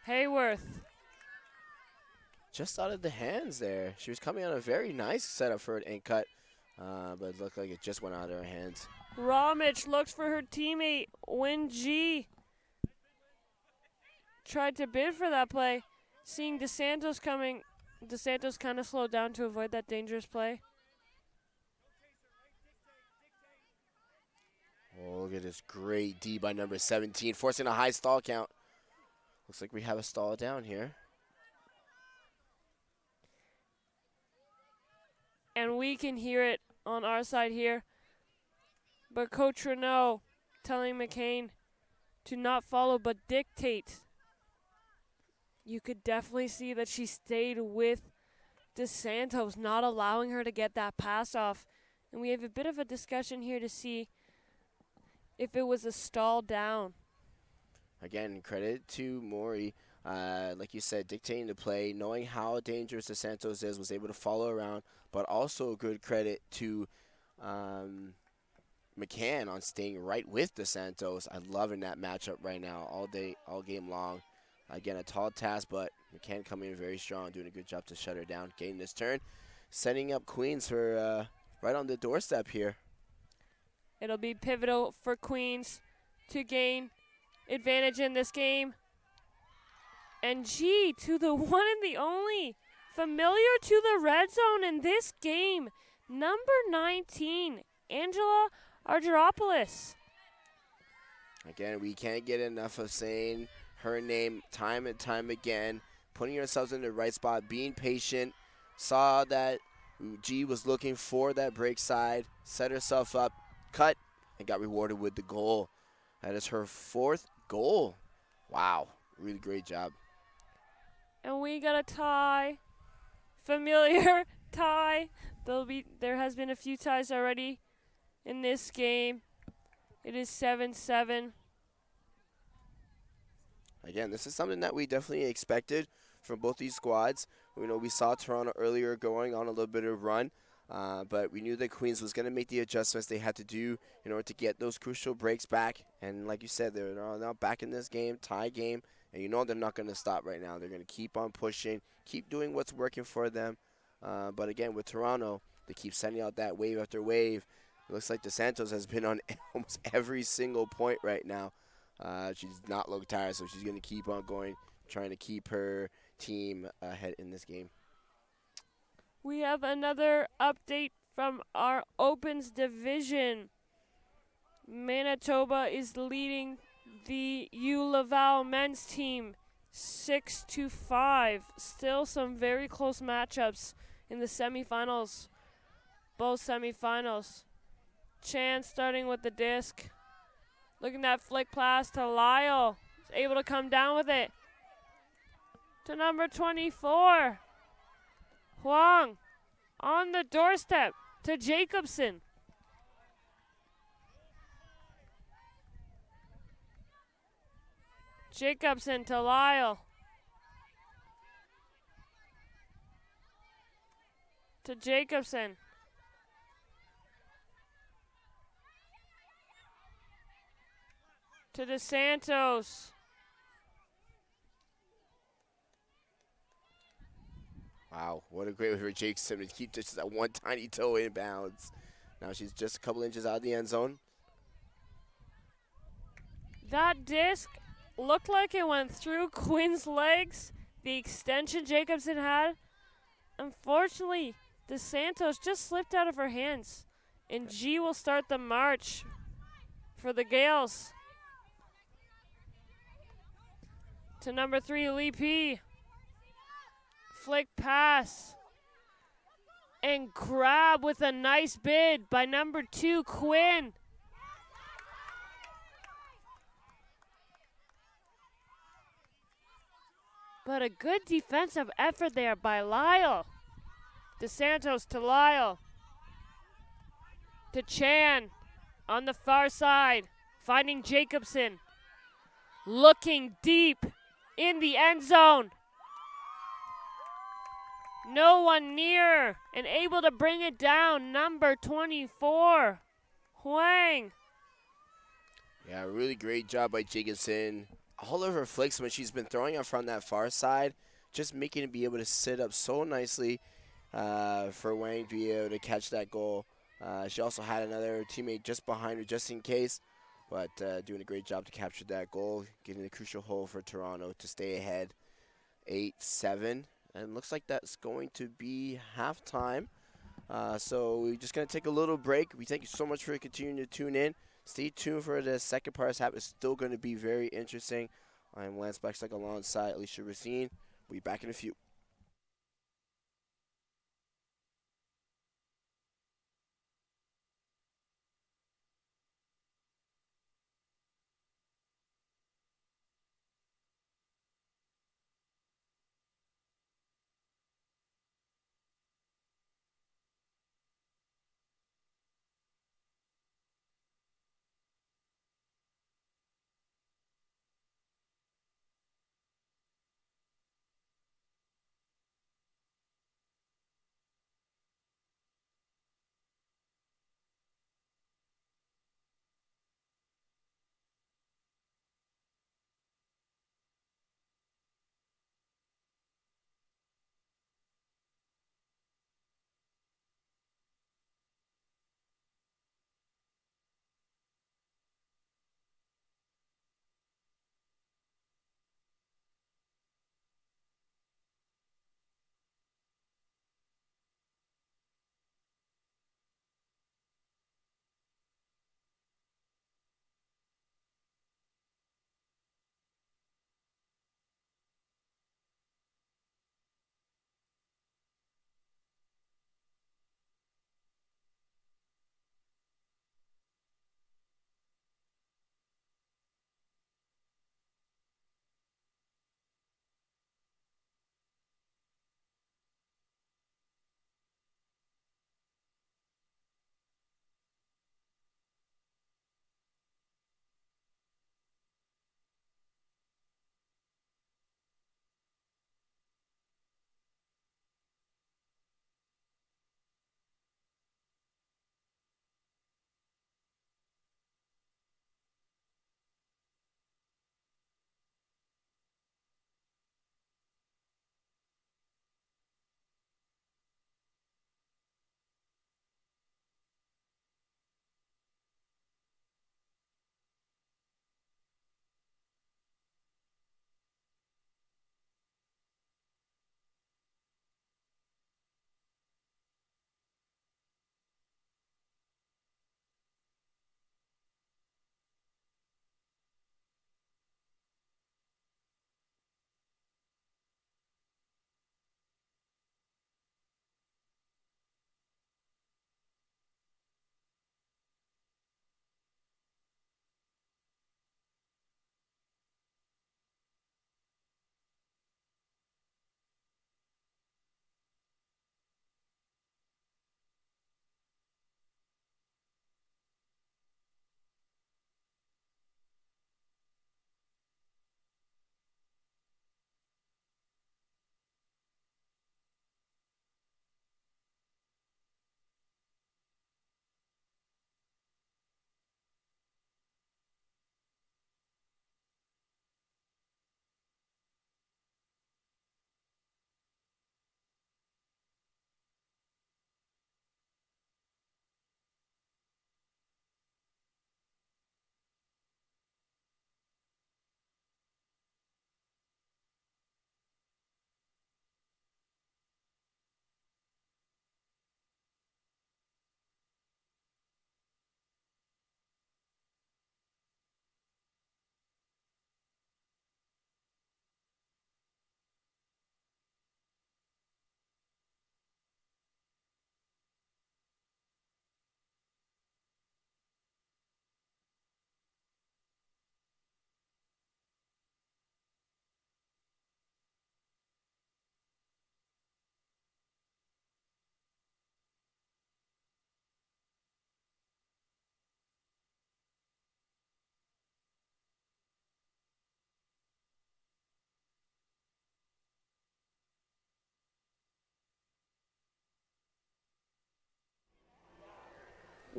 Speaker 1: Hayworth.
Speaker 2: Just out of the hands there. She was coming on a very nice setup for an in cut, but it looked like it just went out of her hands.
Speaker 1: Ramich looks for her teammate, Win G. Tried to bid for that play. Seeing DeSantos coming, DeSantos kind of slowed down to avoid that dangerous play.
Speaker 2: Oh, look at this great D by number 17, forcing a high stall count. Looks like we have a stall down here.
Speaker 1: And we can hear it on our side here. But Coach Renault telling McCain to not follow but dictate. You could definitely see that she stayed with DeSantos, not allowing her to get that pass off. And we have a bit of a discussion here to see if it was a stall down.
Speaker 2: Again, credit to Maury. Like you said, dictating the play, knowing how dangerous DeSantos is, was able to follow around, but also good credit to McCann on staying right with DeSantos. I'm loving that matchup right now, all day, all game long. Again, a tall task, but McCann coming in very strong, doing a good job to shut her down, getting this turn. setting up Queens for right on the doorstep here.
Speaker 1: It'll be pivotal for Queens to gain advantage in this game. And G to the one and the only, familiar to the red zone in this game, number 19, Angela Argyropoulos.
Speaker 2: Again, we can't get enough of saying her name time and time again, putting ourselves in the right spot, being patient, saw that G was looking for that break side, set herself up, cut, and got rewarded with the goal. That is her 4th goal. Wow, really great job.
Speaker 1: And we got a tie. Familiar tie. There has been a few ties already in this game. It is 7-7.
Speaker 2: Again, this is something that we definitely expected from both these squads. We saw Toronto earlier going on a little bit of a run, but we knew that Queens was going to make the adjustments they had to do in order to get those crucial breaks back. And like you said, they're now back in this game, tie game, and they're not going to stop right now. They're going to keep on pushing, keep doing what's working for them. But again, with Toronto, they keep sending out that wave after wave. It looks like DeSantos has been on almost every single point right now. She's not looked tired, so she's going to keep on going, trying to keep her team ahead in this game.
Speaker 1: We have another update from our Opens division. Manitoba is leading the U Laval men's team 6-5. Still some very close matchups in the semifinals. Both semifinals. Chan starting with the disc. Looking at flick pass to Lyle. He's able to come down with it. To number 24. Huang on the doorstep to Jacobson. Jacobson to Lyle. To Jacobson. To DeSantos.
Speaker 2: Wow, what a great way for Jacobson to keep just that one tiny toe in bounds. Now she's just a couple inches out of the end zone.
Speaker 1: That disc looked like it went through Quinn's legs. The extension Jacobson had. Unfortunately, DeSantos just slipped out of her hands. And G will start the march for the Gales. To number 3, Lee P. Flick pass. And grab with a nice bid by number 2, Quinn. But a good defensive effort there by Lyle. DeSantos to Lyle. To Chan on the far side. Finding Jacobson. Looking deep in the end zone. No one near and able to bring it down. Number 24, Huang.
Speaker 2: Yeah, really great job by Jacobson. All of her flicks when she's been throwing it from that far side, just making it be able to sit up so nicely for Wang to be able to catch that goal. She also had another teammate just behind her just in case, but doing a great job to capture that goal, getting the crucial hole for Toronto to stay ahead 8-7. And looks like that's going to be halftime. So we're just going to take a little break. We thank you so much for continuing to tune in. Stay tuned for the second part of this half. It's still going to be very interesting. I'm Lance Blackstock alongside Alicia Racine. We'll be back in a few.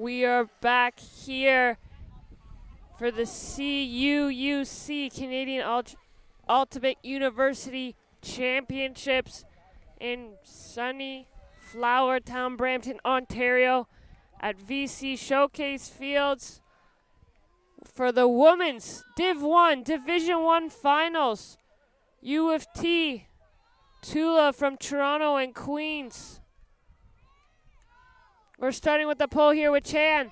Speaker 1: We are back here for the CUUC, Canadian Ultimate University Championships in sunny Flowertown, Brampton, Ontario at VC Showcase Fields for the Women's Div 1, Division 1 Finals. U of T, Tula from Toronto and Queens. We're starting with the poll here with Chan.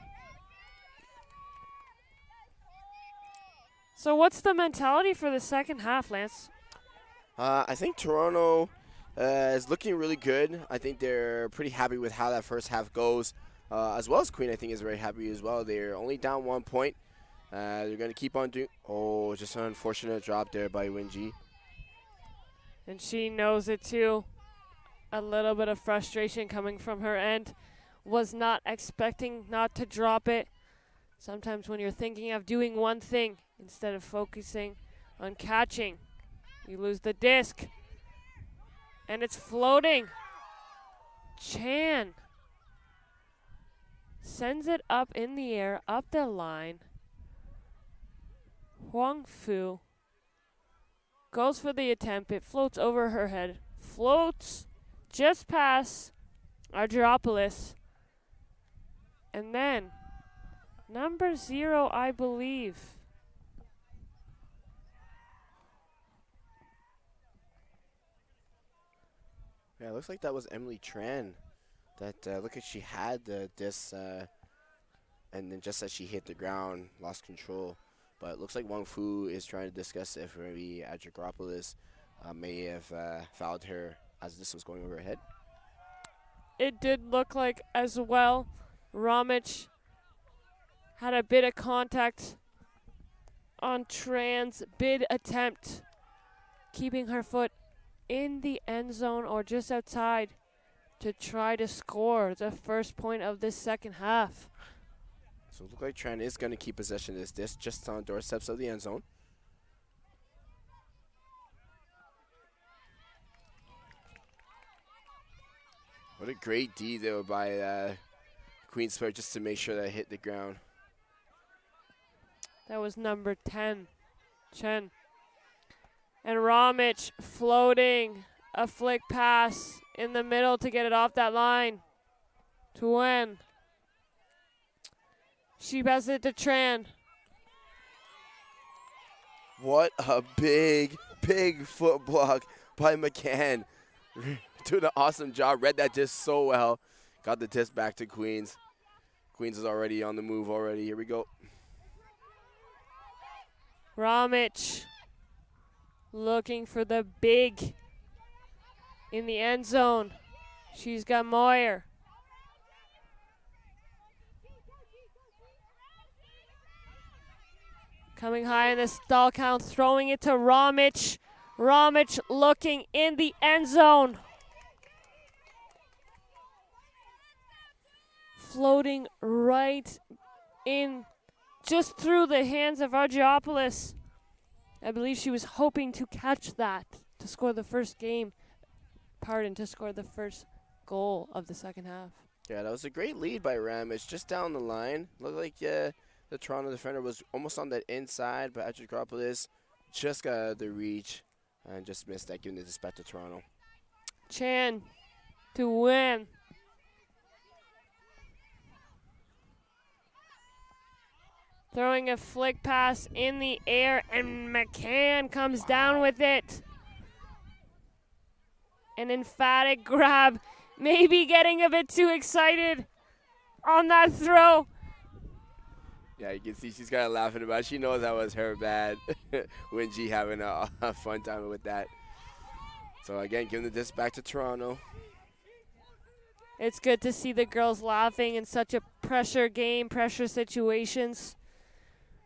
Speaker 1: So what's the mentality for the second half, Lance?
Speaker 2: I think Toronto is looking really good. I think they're pretty happy with how that first half goes. As well as Queen, I think, is very happy as well. They're only down 1 point. They're going to keep on doing... Oh, just an unfortunate drop there by Winji.
Speaker 1: And she knows it too. A little bit of frustration coming from her end. Was not expecting not to drop it. Sometimes when you're thinking of doing one thing instead of focusing on catching, you lose the disc. And it's floating. Chan sends it up in the air, up the line. Huang Fu goes for the attempt. It floats over her head. Floats just past Argyropoulos. And then, number 0, I believe.
Speaker 2: Yeah, it looks like that was Emily Tran. That look like she had the disc, and then just as she hit the ground, lost control. But it looks like Wang Fu is trying to discuss if maybe Adriagopoulos may have fouled her as this was going over her head.
Speaker 1: It did look like as well. Ramich had a bit of contact on Tran's bid attempt, keeping her foot in the end zone or just outside to try to score the first point of this second half.
Speaker 2: So it looks like Tran is going to keep possession of this disc just on doorsteps of the end zone. What a great D, though, by Queen's player just to make sure that it hit the ground.
Speaker 1: That was number 10, Chen. And Ramich floating a flick pass in the middle to get it off that line to win. She passes it to Tran.
Speaker 2: What a big, big foot block by McCann. Doing an awesome job. Read that disc so well. Got the disc back to Queens. Queens is already on the move already. Here we go.
Speaker 1: Ramich looking for the big in the end zone. She's got Moyer. Coming high in the stall count, throwing it to Ramich. Ramich looking in the end zone. Floating right in, just through the hands of Argyropoulos. I believe she was hoping to catch that to score the first to score the first goal of the second half.
Speaker 2: Yeah, that was a great lead by Ramich just down the line. Looked like the Toronto defender was almost on that inside, but Adriagopoulos just got the reach and just missed that, giving the disc back to Toronto.
Speaker 1: Chan to win. Throwing a flick pass in the air, and McCann comes down with it. An emphatic grab, maybe getting a bit too excited on that throw.
Speaker 2: Yeah, you can see she's kind of laughing about it. She knows that was her bad when she having a fun time with that. So, again, giving the disc back to Toronto.
Speaker 1: It's good to see the girls laughing in such a pressure situations.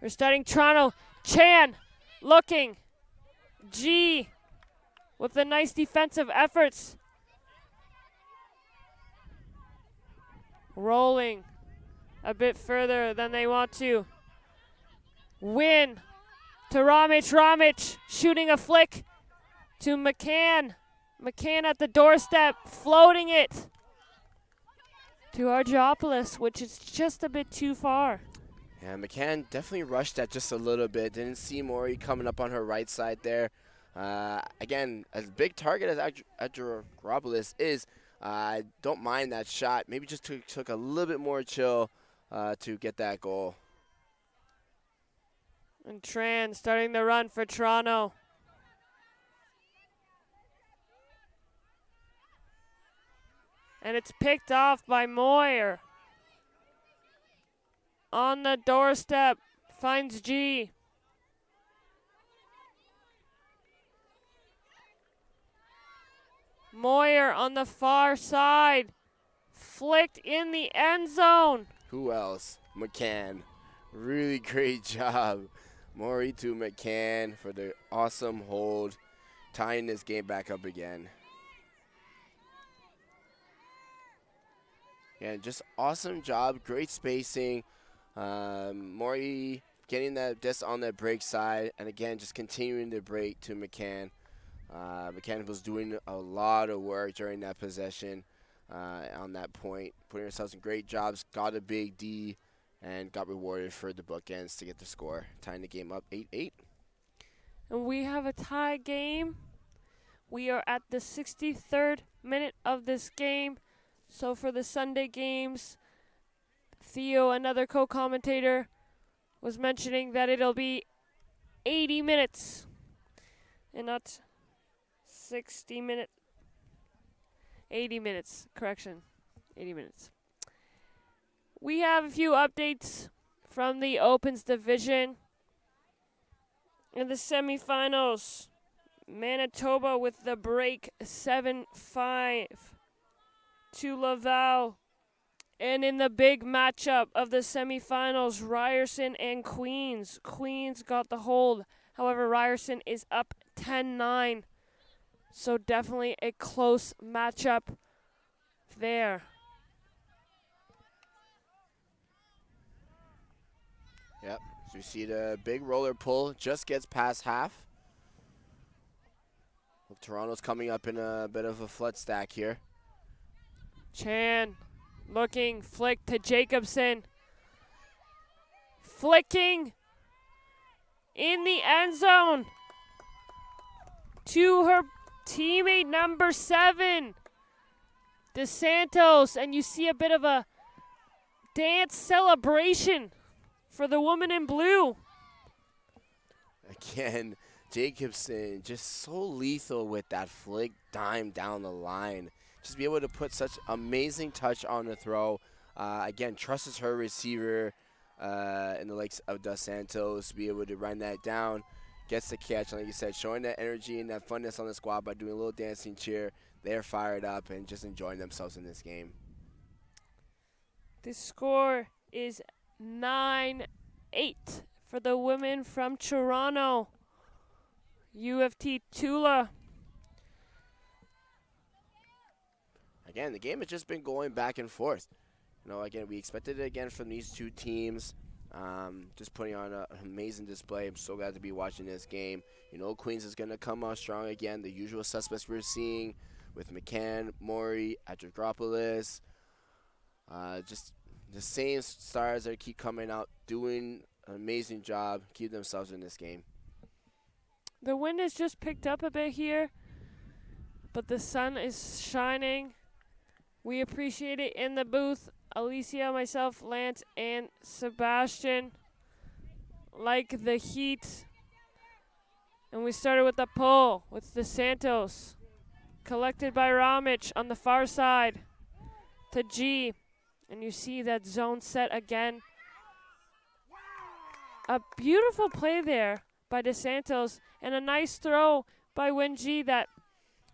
Speaker 1: We're starting Toronto. Chan looking. G with the nice defensive efforts. Rolling a bit further than they want to. Win to Ramich. Ramich shooting a flick to McCann. McCann at the doorstep, floating it. to Argyropoulos, which is just a bit too far.
Speaker 2: Yeah, McCann definitely rushed that just a little bit. Didn't see Maury coming up on her right side there. Again, as big target as Argyropoulos is, I don't mind that shot. Maybe just took a little bit more chill to get that goal.
Speaker 1: And Tran starting the run for Toronto. And it's picked off by Moyer. On the doorstep, finds G. Moyer on the far side. Flicked in the end zone.
Speaker 2: Who else? McCann. Really great job. Maury to McCann for the awesome hold, tying this game back up again. Yeah, just awesome job, great spacing. Maury getting that just on that break side, and again, just continuing the break to McCann. McCann was doing a lot of work during that possession on that point, putting herself in great jobs, got a big D, and got rewarded for the bookends to get the score, tying the game up 8-8.
Speaker 1: And we have a tie game. We are at the 63rd minute of this game. So for the Sunday games, Theo, another co-commentator, was mentioning that it'll be 80 minutes and not 60 minutes. 80 minutes, correction, 80 minutes. We have a few updates from the Opens division. In the semifinals, Manitoba with the break 7-5 to Laval. And in the big matchup of the semifinals, Ryerson and Queens. Queens got the hold. However, Ryerson is up 10-9. So definitely a close matchup there.
Speaker 2: Yep, so you see the big roller pull just gets past half. Well, Toronto's coming up in a bit of a flood stack here.
Speaker 1: Chan looking, flick to Jacobson. Flicking in the end zone to her teammate number 7, DeSantos. And you see a bit of a dance celebration for the woman in blue.
Speaker 2: Again, Jacobson just so lethal with that flick dime down the line. Just be able to put such amazing touch on the throw. Again, trusts her receiver in the likes of Dos Santos to be able to run that down. Gets the catch, and like you said, showing that energy and that funness on the squad by doing a little dancing cheer. They're fired up and just enjoying themselves in this game.
Speaker 1: The score is 9-8 for the women from Toronto. UFT Tula.
Speaker 2: Again, the game has just been going back and forth. You know, again, we expected it again from these two teams. Just putting on an amazing display. I'm so glad to be watching this game. You know, Queens is going to come out strong again. The usual suspects we're seeing with McCann, Maury, Adriagopoulos. Just the same stars that keep coming out, doing an amazing job, keep themselves in this game.
Speaker 1: The wind has just picked up a bit here, but the sun is shining. We appreciate it in the booth. Alicia, myself, Lance, and Sebastian like the heat. And we started with the pull with the Santos. Collected by Ramich on the far side to G. And you see that zone set again. A beautiful play there by DeSantos. And a nice throw by Wenji. That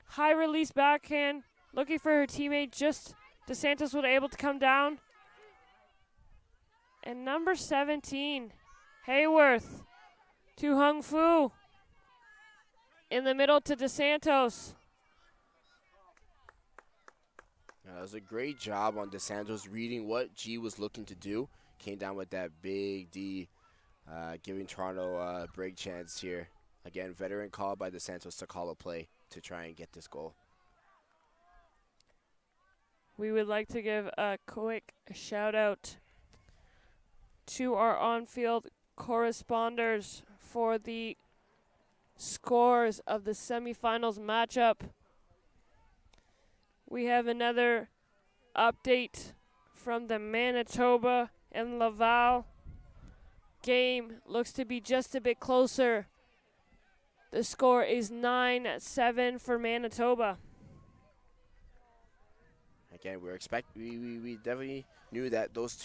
Speaker 1: high release backhand. Looking for her teammate. Just DeSantos was able to come down. And number 17, Hayworth to Hung Fu. In the middle to DeSantos.
Speaker 2: That was a great job on DeSantos reading what G was looking to do. Came down with that big D, giving Toronto a break chance here. Again, veteran call by DeSantos to call a play to try and get this goal.
Speaker 1: we would like to give a quick shout out to our on-field corresponders for the scores of the semifinals matchup. We have another update from the Manitoba and Laval game. Looks to be just a bit closer. The score is 9-7 for Manitoba.
Speaker 2: Again, we definitely knew that those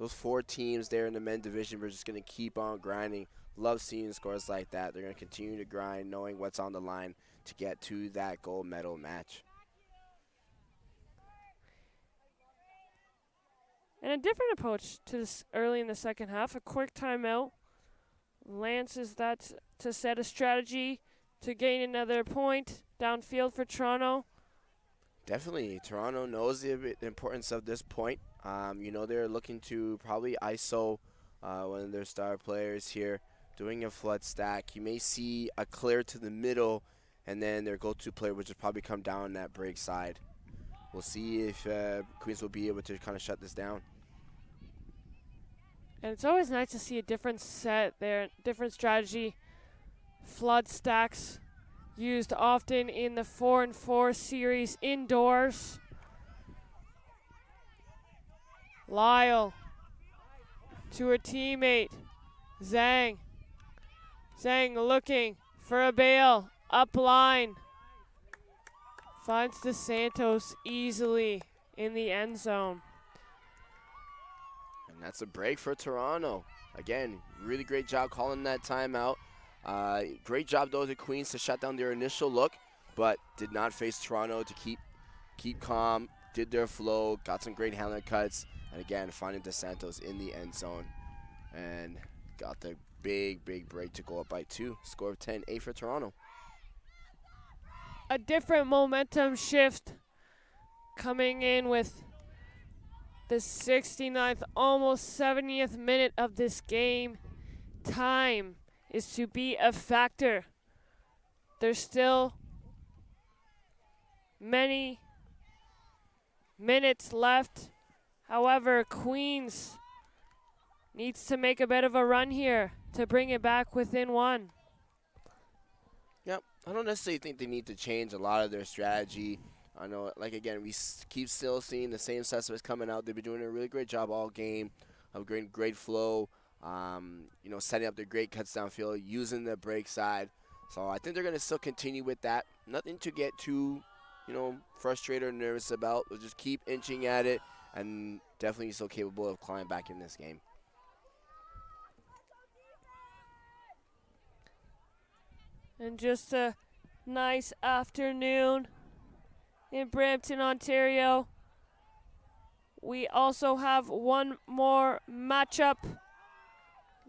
Speaker 2: four teams there in the men's division were just going to keep on grinding. Love seeing scores like that. They're going to continue to grind, knowing what's on the line to get to that gold medal match.
Speaker 1: And a different approach to this early in the second half. A quick timeout. Lance is that to set a strategy to gain another point downfield for Toronto.
Speaker 2: Definitely. Toronto knows the importance of this point. They're looking to probably ISO one of their star players here, doing a flood stack. You may see a clear to the middle, and then their go-to player would just probably come down that break side. We'll see if Queens will be able to kind of shut this down.
Speaker 1: And it's always nice to see a different set there, different strategy. Flood stacks used often in the 4-4 series indoors. Lyle to her teammate, Zhang. Zhang looking for a bail, up line. Finds DeSantos easily in the end zone.
Speaker 2: And that's a break for Toronto. Again, really great job calling that timeout. Great job, though, the Queens to shut down their initial look, but did not face Toronto to keep calm, did their flow, got some great handler cuts, and again, finding DeSantos in the end zone. And got the big break to go up by 2. Score of 10-8 for Toronto.
Speaker 1: A different momentum shift coming in with the 69th, almost 70th minute of this game. Time is to be a factor. There's still many minutes left. However, Queens needs to make a bit of a run here to bring it back within 1.
Speaker 2: Yep, I don't necessarily think they need to change a lot of their strategy. I know, again, we keep still seeing the same suspects coming out. They've been doing a really great job all game of great flow, setting up their great cuts downfield, using the break side. So I think they're going to still continue with that. Nothing to get too, frustrated or nervous about. We'll just keep inching at it and definitely still capable of climbing back in this game.
Speaker 1: And just a nice afternoon in Brampton, Ontario. We also have one more matchup.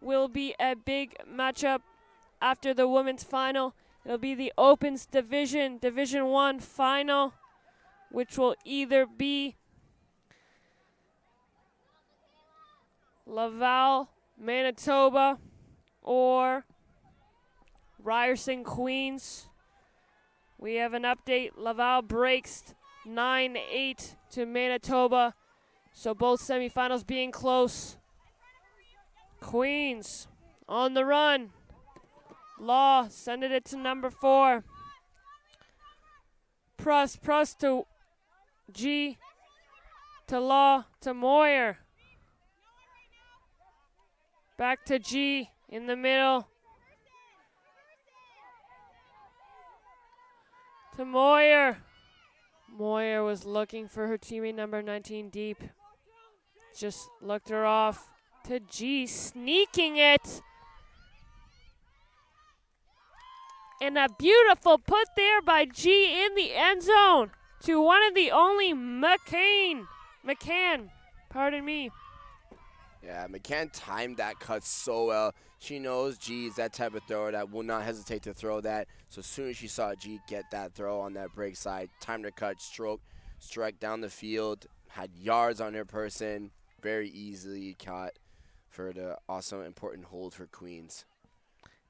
Speaker 1: Will be a big matchup after the women's final. It'll be the Opens Division 1 final, which will either be Laval, Manitoba, or Ryerson, Queens. We have an update. Laval breaks 9-8 to Manitoba. So both semifinals being close. Queens on the run. Law sending it to number 4. Press to G, to Law, to Moyer. Back to G in the middle. To Moyer. Moyer was looking for her teammate number 19 deep. Just looked her off. To G, sneaking it. And a beautiful put there by G in the end zone to one of the only McCann. Pardon me.
Speaker 2: Yeah, McCann timed that cut so well. She knows G is that type of thrower that will not hesitate to throw that. So as soon as she saw G get that throw on that break side, timed her cut, strike down the field, had yards on her person, very easily caught for the awesome, important hold for Queens.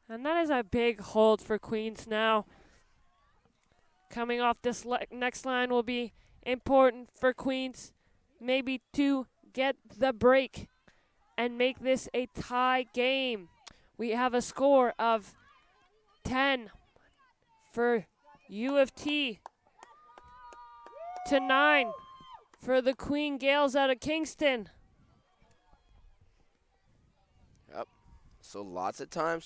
Speaker 1: And that is a big hold for Queens now. Coming off this next line will be important for Queens maybe to get the break and make this a tie game. We have a score of 10 for U of T to 9 for the Queen Gales out of Kingston.
Speaker 2: Yep. So lots of time.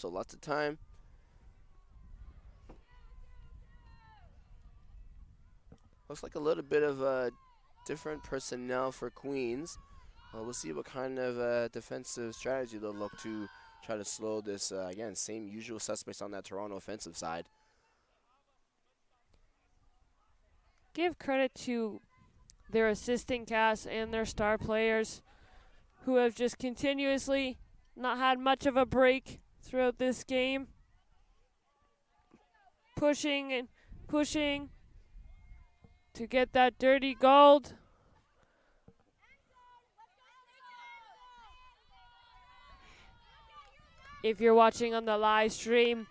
Speaker 2: Looks like a little bit of different personnel for Queens. We'll see what kind of defensive strategy they'll look to try to slow this. Again, same usual suspects on that Toronto offensive side.
Speaker 1: Give credit to their assistant cast and their star players who have just continuously not had much of a break throughout this game. Pushing and pushing to get that dirty gold. If you're watching on the live stream,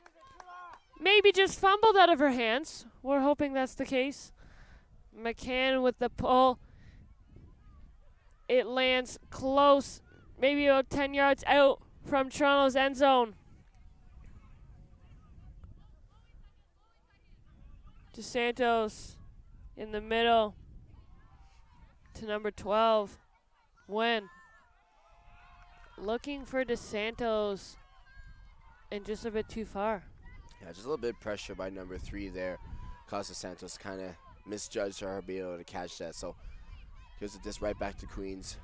Speaker 1: maybe just fumbled out of her hands. We're hoping that's the case. McCann with the pull. It lands close, maybe about 10 yards out from Toronto's end zone. DeSantos in the middle to number 12. When looking for DeSantos and just a bit too far.
Speaker 2: Yeah, just a little bit of pressure by number 3 there. Caused DeSantos kind of misjudged her being able to catch that. So gives it this right back to Queens.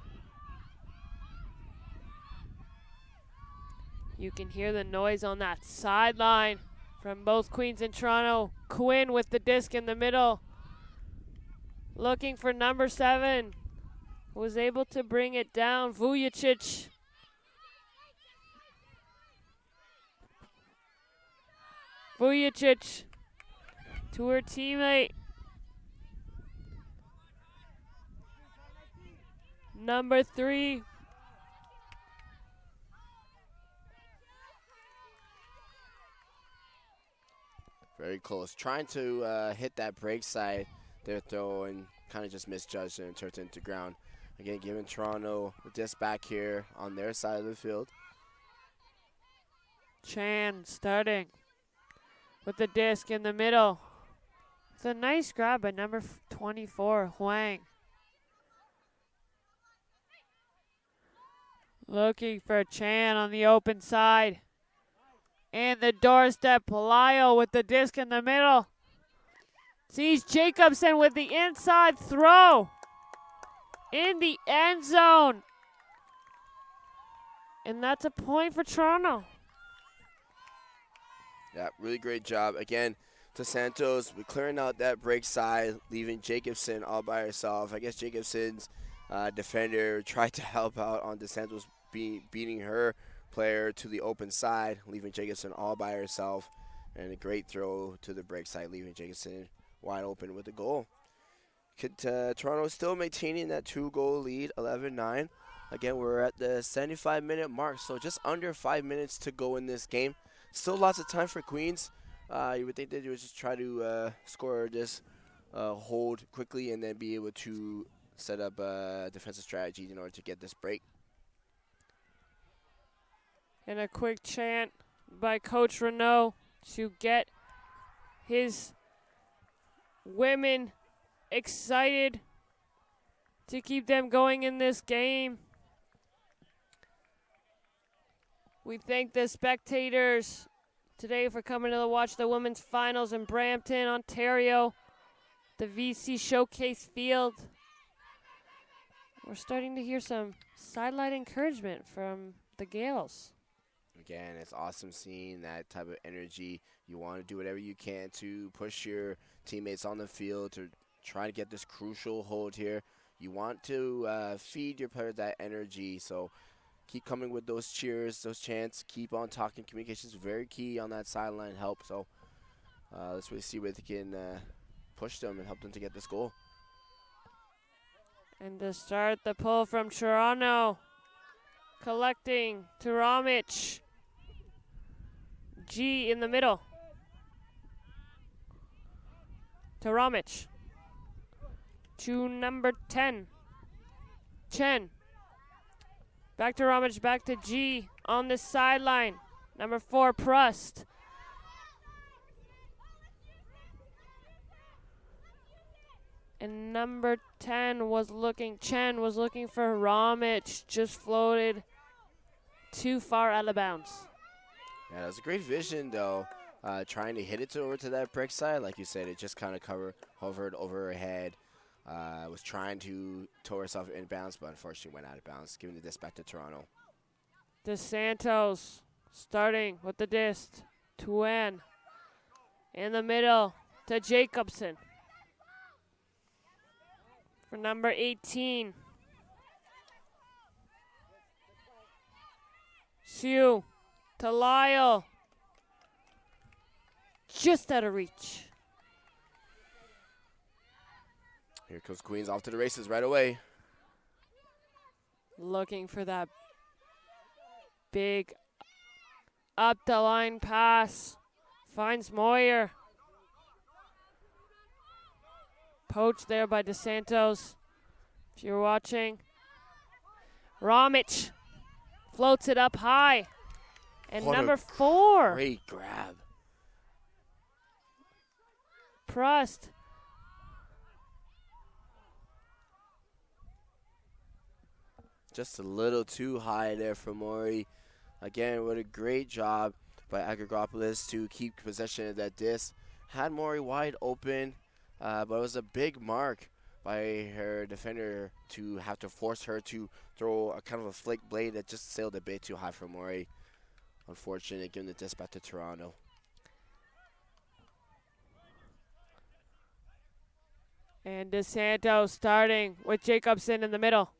Speaker 1: You can hear the noise on that sideline from both Queens and Toronto. Quinn with the disc in the middle. Looking for number 7. Was able to bring it down. Vujicic. Vujicic to her teammate. Number 3.
Speaker 2: Very close. Trying to hit that break side. Their throw and kind of just misjudged it and turned it into ground. Again, giving Toronto the disc back here on their side of the field.
Speaker 1: Chan starting with the disc in the middle. It's a nice grab by number 24, Huang. Looking for Chan on the open side. And the doorstep, Palaio with the disc in the middle. Sees Jacobson with the inside throw. In the end zone. And that's a point for Toronto.
Speaker 2: Yeah, really great job. Again, DeSantos, we're clearing out that break side, leaving Jacobson all by herself. I guess Jacobson's defender tried to help out on DeSantos beating her player to the open side, leaving Jacobson all by herself. And a great throw to the break side, leaving Jacobson wide open with the goal. Toronto still maintaining that 2-goal lead, 11-9. Again, we're at the 75-minute mark, so just under 5 minutes to go in this game. Still lots of time for Queens. You would think that you would just try to score this hold quickly and then be able to set up a defensive strategy in order to get this break.
Speaker 1: And a quick chant by Coach Renault to get his women excited to keep them going in this game. We thank the spectators today for coming to watch the women's finals in Brampton, Ontario, the VC Showcase Field. We're starting to hear some sideline encouragement from the Gales.
Speaker 2: Again, it's awesome seeing that type of energy. You want to do whatever you can to push your teammates on the field to try to get this crucial hold here. You want to feed your players that energy, so keep coming with those cheers, those chants. Keep on talking. Communication is very key on that sideline help. So let's really see where they can push them and help them to get this goal.
Speaker 1: And to start the pull from Toronto, collecting to Ramich. G in the middle. To Ramich. to number 10. Chen. Back to Ramage, back to G on the sideline. Number 4, Prust. And number 10 was looking, Chen was looking for Ramage, just floated too far out of bounds.
Speaker 2: Yeah, that was a great vision, though. Trying to hit it over to that brick side. Like you said, it just kind of hovered over her head. Was trying to tow herself in bounds, but unfortunately went out of bounds, giving the disc back to Toronto.
Speaker 1: DeSantos starting with the disc to Wen. In the middle to Jacobson. For number 18. Siu to Lyle. Just out of reach.
Speaker 2: Here comes Queens off to the races right away.
Speaker 1: Looking for that big up the line pass. Finds Moyer. Poached there by DeSantos. If you're watching. Ramich floats it up high. And
Speaker 2: What
Speaker 1: number 4.
Speaker 2: Great grab.
Speaker 1: Prust.
Speaker 2: Just a little too high there for Maury. Again, what a great job by Agrigopolis to keep possession of that disc. Had Maury wide open, but it was a big mark by her defender to have to force her to throw a kind of a flick blade that just sailed a bit too high for Maury. Unfortunate, giving the disc back to Toronto.
Speaker 1: And DeSantos starting with Jacobson in the middle.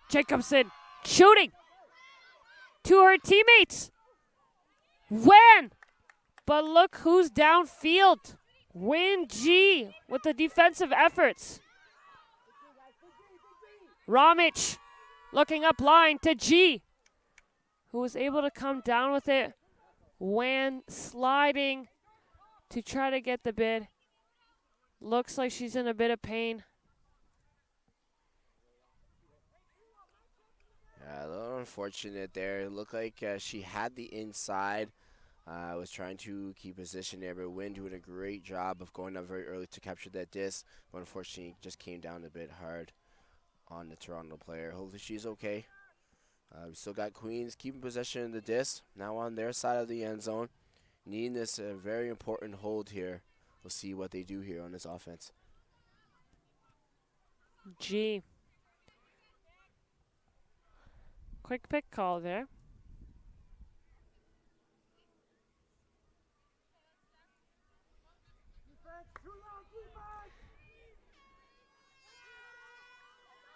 Speaker 1: Jacobson shooting to her teammates. When? But look who's downfield. Win G with the defensive efforts. Ramich looking up line to G, who was able to come down with it when sliding to try to get the bid. Looks like she's in a bit of pain.
Speaker 2: Yeah, a little unfortunate there. It looked like she had the inside. Was trying to keep position there, but Wynn doing a great job of going up very early to capture that disc. But unfortunately, just came down a bit hard on the Toronto player. Hopefully she's okay. We still got Queens keeping possession of the disc. Now on their side of the end zone. Needing this very important hold here. We'll see what they do here on this offense.
Speaker 1: G. Quick pick call there.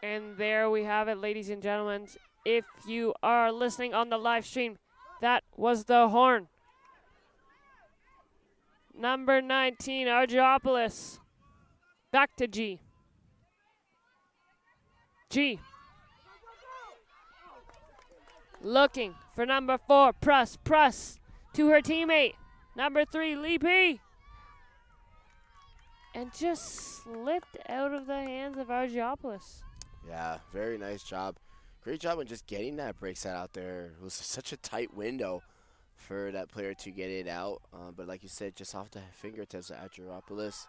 Speaker 1: And there we have it, ladies and gentlemen. If you are listening on the live stream, that was the horn. Number 19, Argyropoulos. Back to G. G. Looking for number 4, Press to her teammate. Number 3, Lee P. And just slipped out of the hands of Argyropoulos.
Speaker 2: Yeah, very nice job. Great job on just getting that break set out there. It was such a tight window for that player to get it out. But like you said, just off the fingertips of Argyropoulos.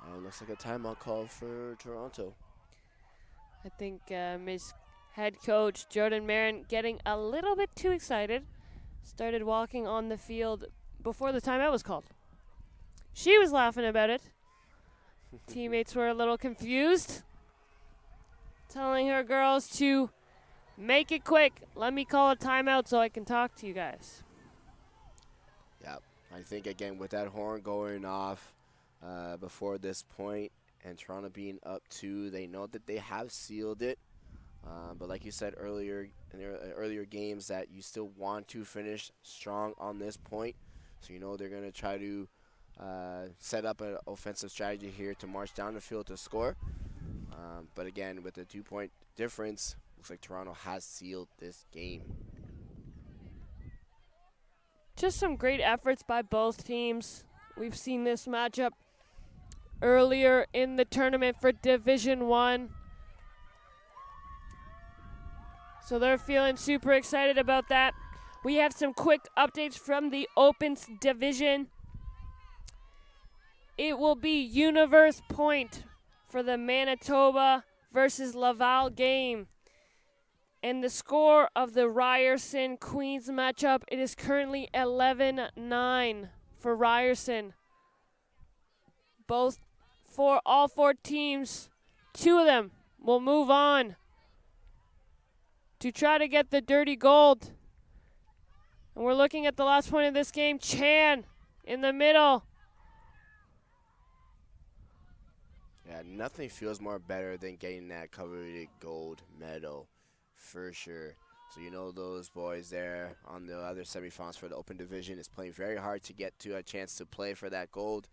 Speaker 2: And looks like a timeout call for Toronto.
Speaker 1: I think Ms. Head Coach Jordan Marin getting a little bit too excited. Started walking on the field before the timeout was called. She was laughing about it. Teammates were a little confused. Telling her girls to make it quick. Let me call a timeout so I can talk to you guys.
Speaker 2: Yeah, I think, again, with that horn going off before this point and Toronto being up 2, they know that they have sealed it. But like you said earlier in their earlier games, that you still want to finish strong on this point. So you know they're going to try to set up an offensive strategy here to march down the field to score. But again, with the 2-point difference, looks like Toronto has sealed this game.
Speaker 1: Just some great efforts by both teams. We've seen this matchup earlier in the tournament for Division 1. So they're feeling super excited about that. We have some quick updates from the Opens division. It will be Universe Point for the Manitoba versus Laval game. And the score of the Ryerson Queens matchup, it is currently 11-9 for Ryerson. All four teams, two of them will move on to try to get the dirty gold. And we're looking at the last point of this game. Chan in the middle.
Speaker 2: Yeah, nothing feels more better than getting that coveted gold medal, for sure. So you know those boys there on the other semifinals for the Open Division is playing very hard to get to a chance to play for that gold.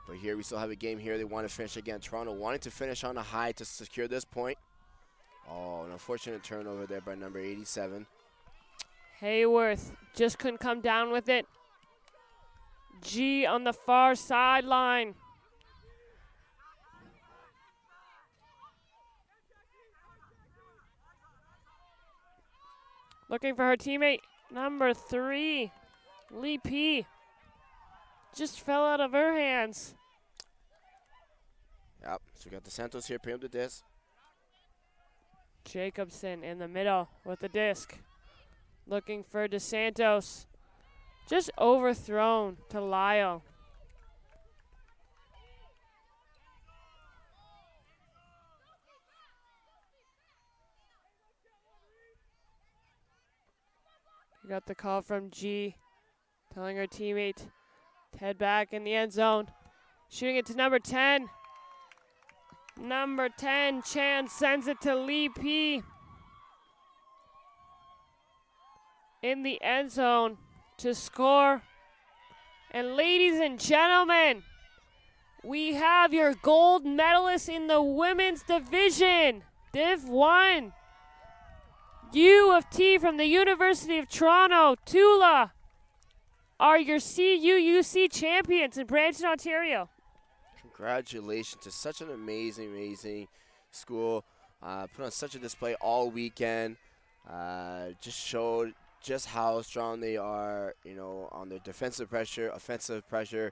Speaker 2: But here we still have a game here. They want to finish again. Toronto wanted to finish on a high to secure this point. Oh, an unfortunate turnover there by number 87.
Speaker 1: Hayworth just couldn't come down with it. G on the far sideline. Looking for her teammate, number 3, Lee P. Just fell out of her hands.
Speaker 2: Yep, so we got the Santos here, picking up the disc.
Speaker 1: Jacobson in the middle with the disc. Looking for DeSantos. Just overthrown to Lyle. We got the call from G, telling her teammate to head back in the end zone. Shooting it to number 10. Number 10, Chan sends it to Lee P. In the end zone to score. And ladies and gentlemen, we have your gold medalist in the women's division, Div 1. U of T from the University of Toronto, Tula, are your CUUC champions in Brampton, Ontario.
Speaker 2: Congratulations to such an amazing school. Put on such a display all weekend. Just showed just how strong they are, on their defensive pressure, offensive pressure.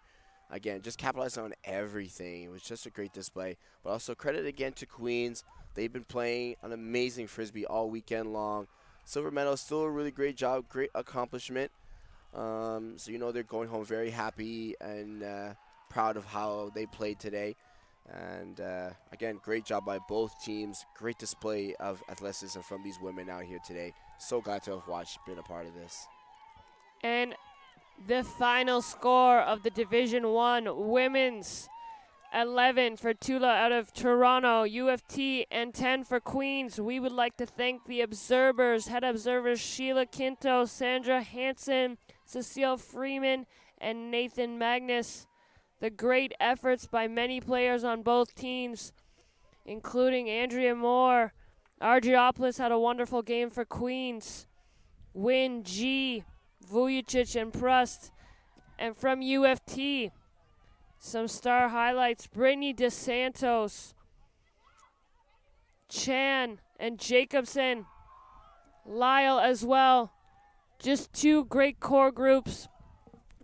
Speaker 2: Again, just capitalizing on everything. It was just a great display. But also credit again to Queens. They've been playing an amazing Frisbee all weekend long. Silver medal, still a really great job, great accomplishment. So they're going home very happy and proud of how they played today. And again, great job by both teams. Great display of athleticism from these women out here today. So glad to have watched, been a part of this.
Speaker 1: And the final score of the Division 1 women's 11 for Tula out of Toronto, U of T, and 10 for Queens. We would like to thank the observers, head observers Sheila Quinto, Sandra Hansen, Cecile Freeman, and Nathan Magnus. The great efforts by many players on both teams, including Andrea Moore. Argyopoulos had a wonderful game for Queens. Win, G, Vujicic, and Prust. And from U of T, some star highlights: Brittany DeSantos, Chan, and Jacobson. Lyle as well. Just two great core groups.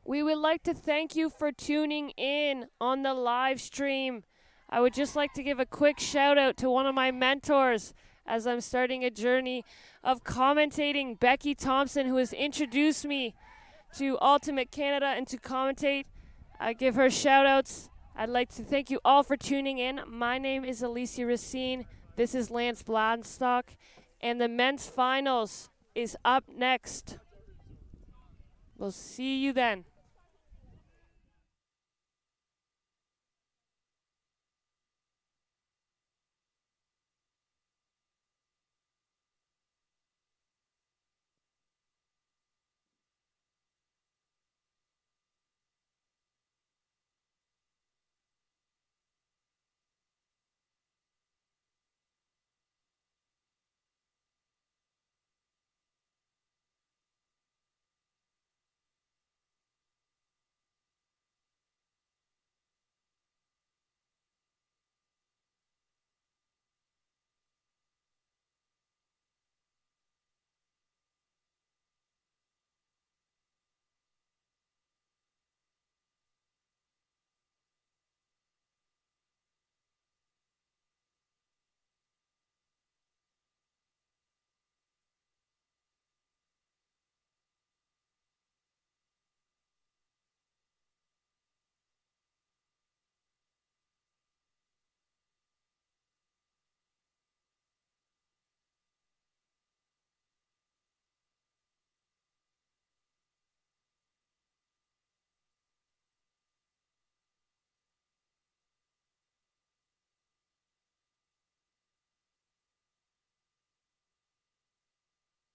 Speaker 1: We would like to thank you for tuning in on the live stream. I would just like to give a quick shout out to one of my mentors as I'm starting a journey of commentating, Becky Thompson, who has introduced me to Ultimate Canada and to commentate. I give her shout outs. I'd like to thank you all for tuning in. My name is Alicia Racine. This is Lance Bladstock. And the men's finals is up next. We'll see you then.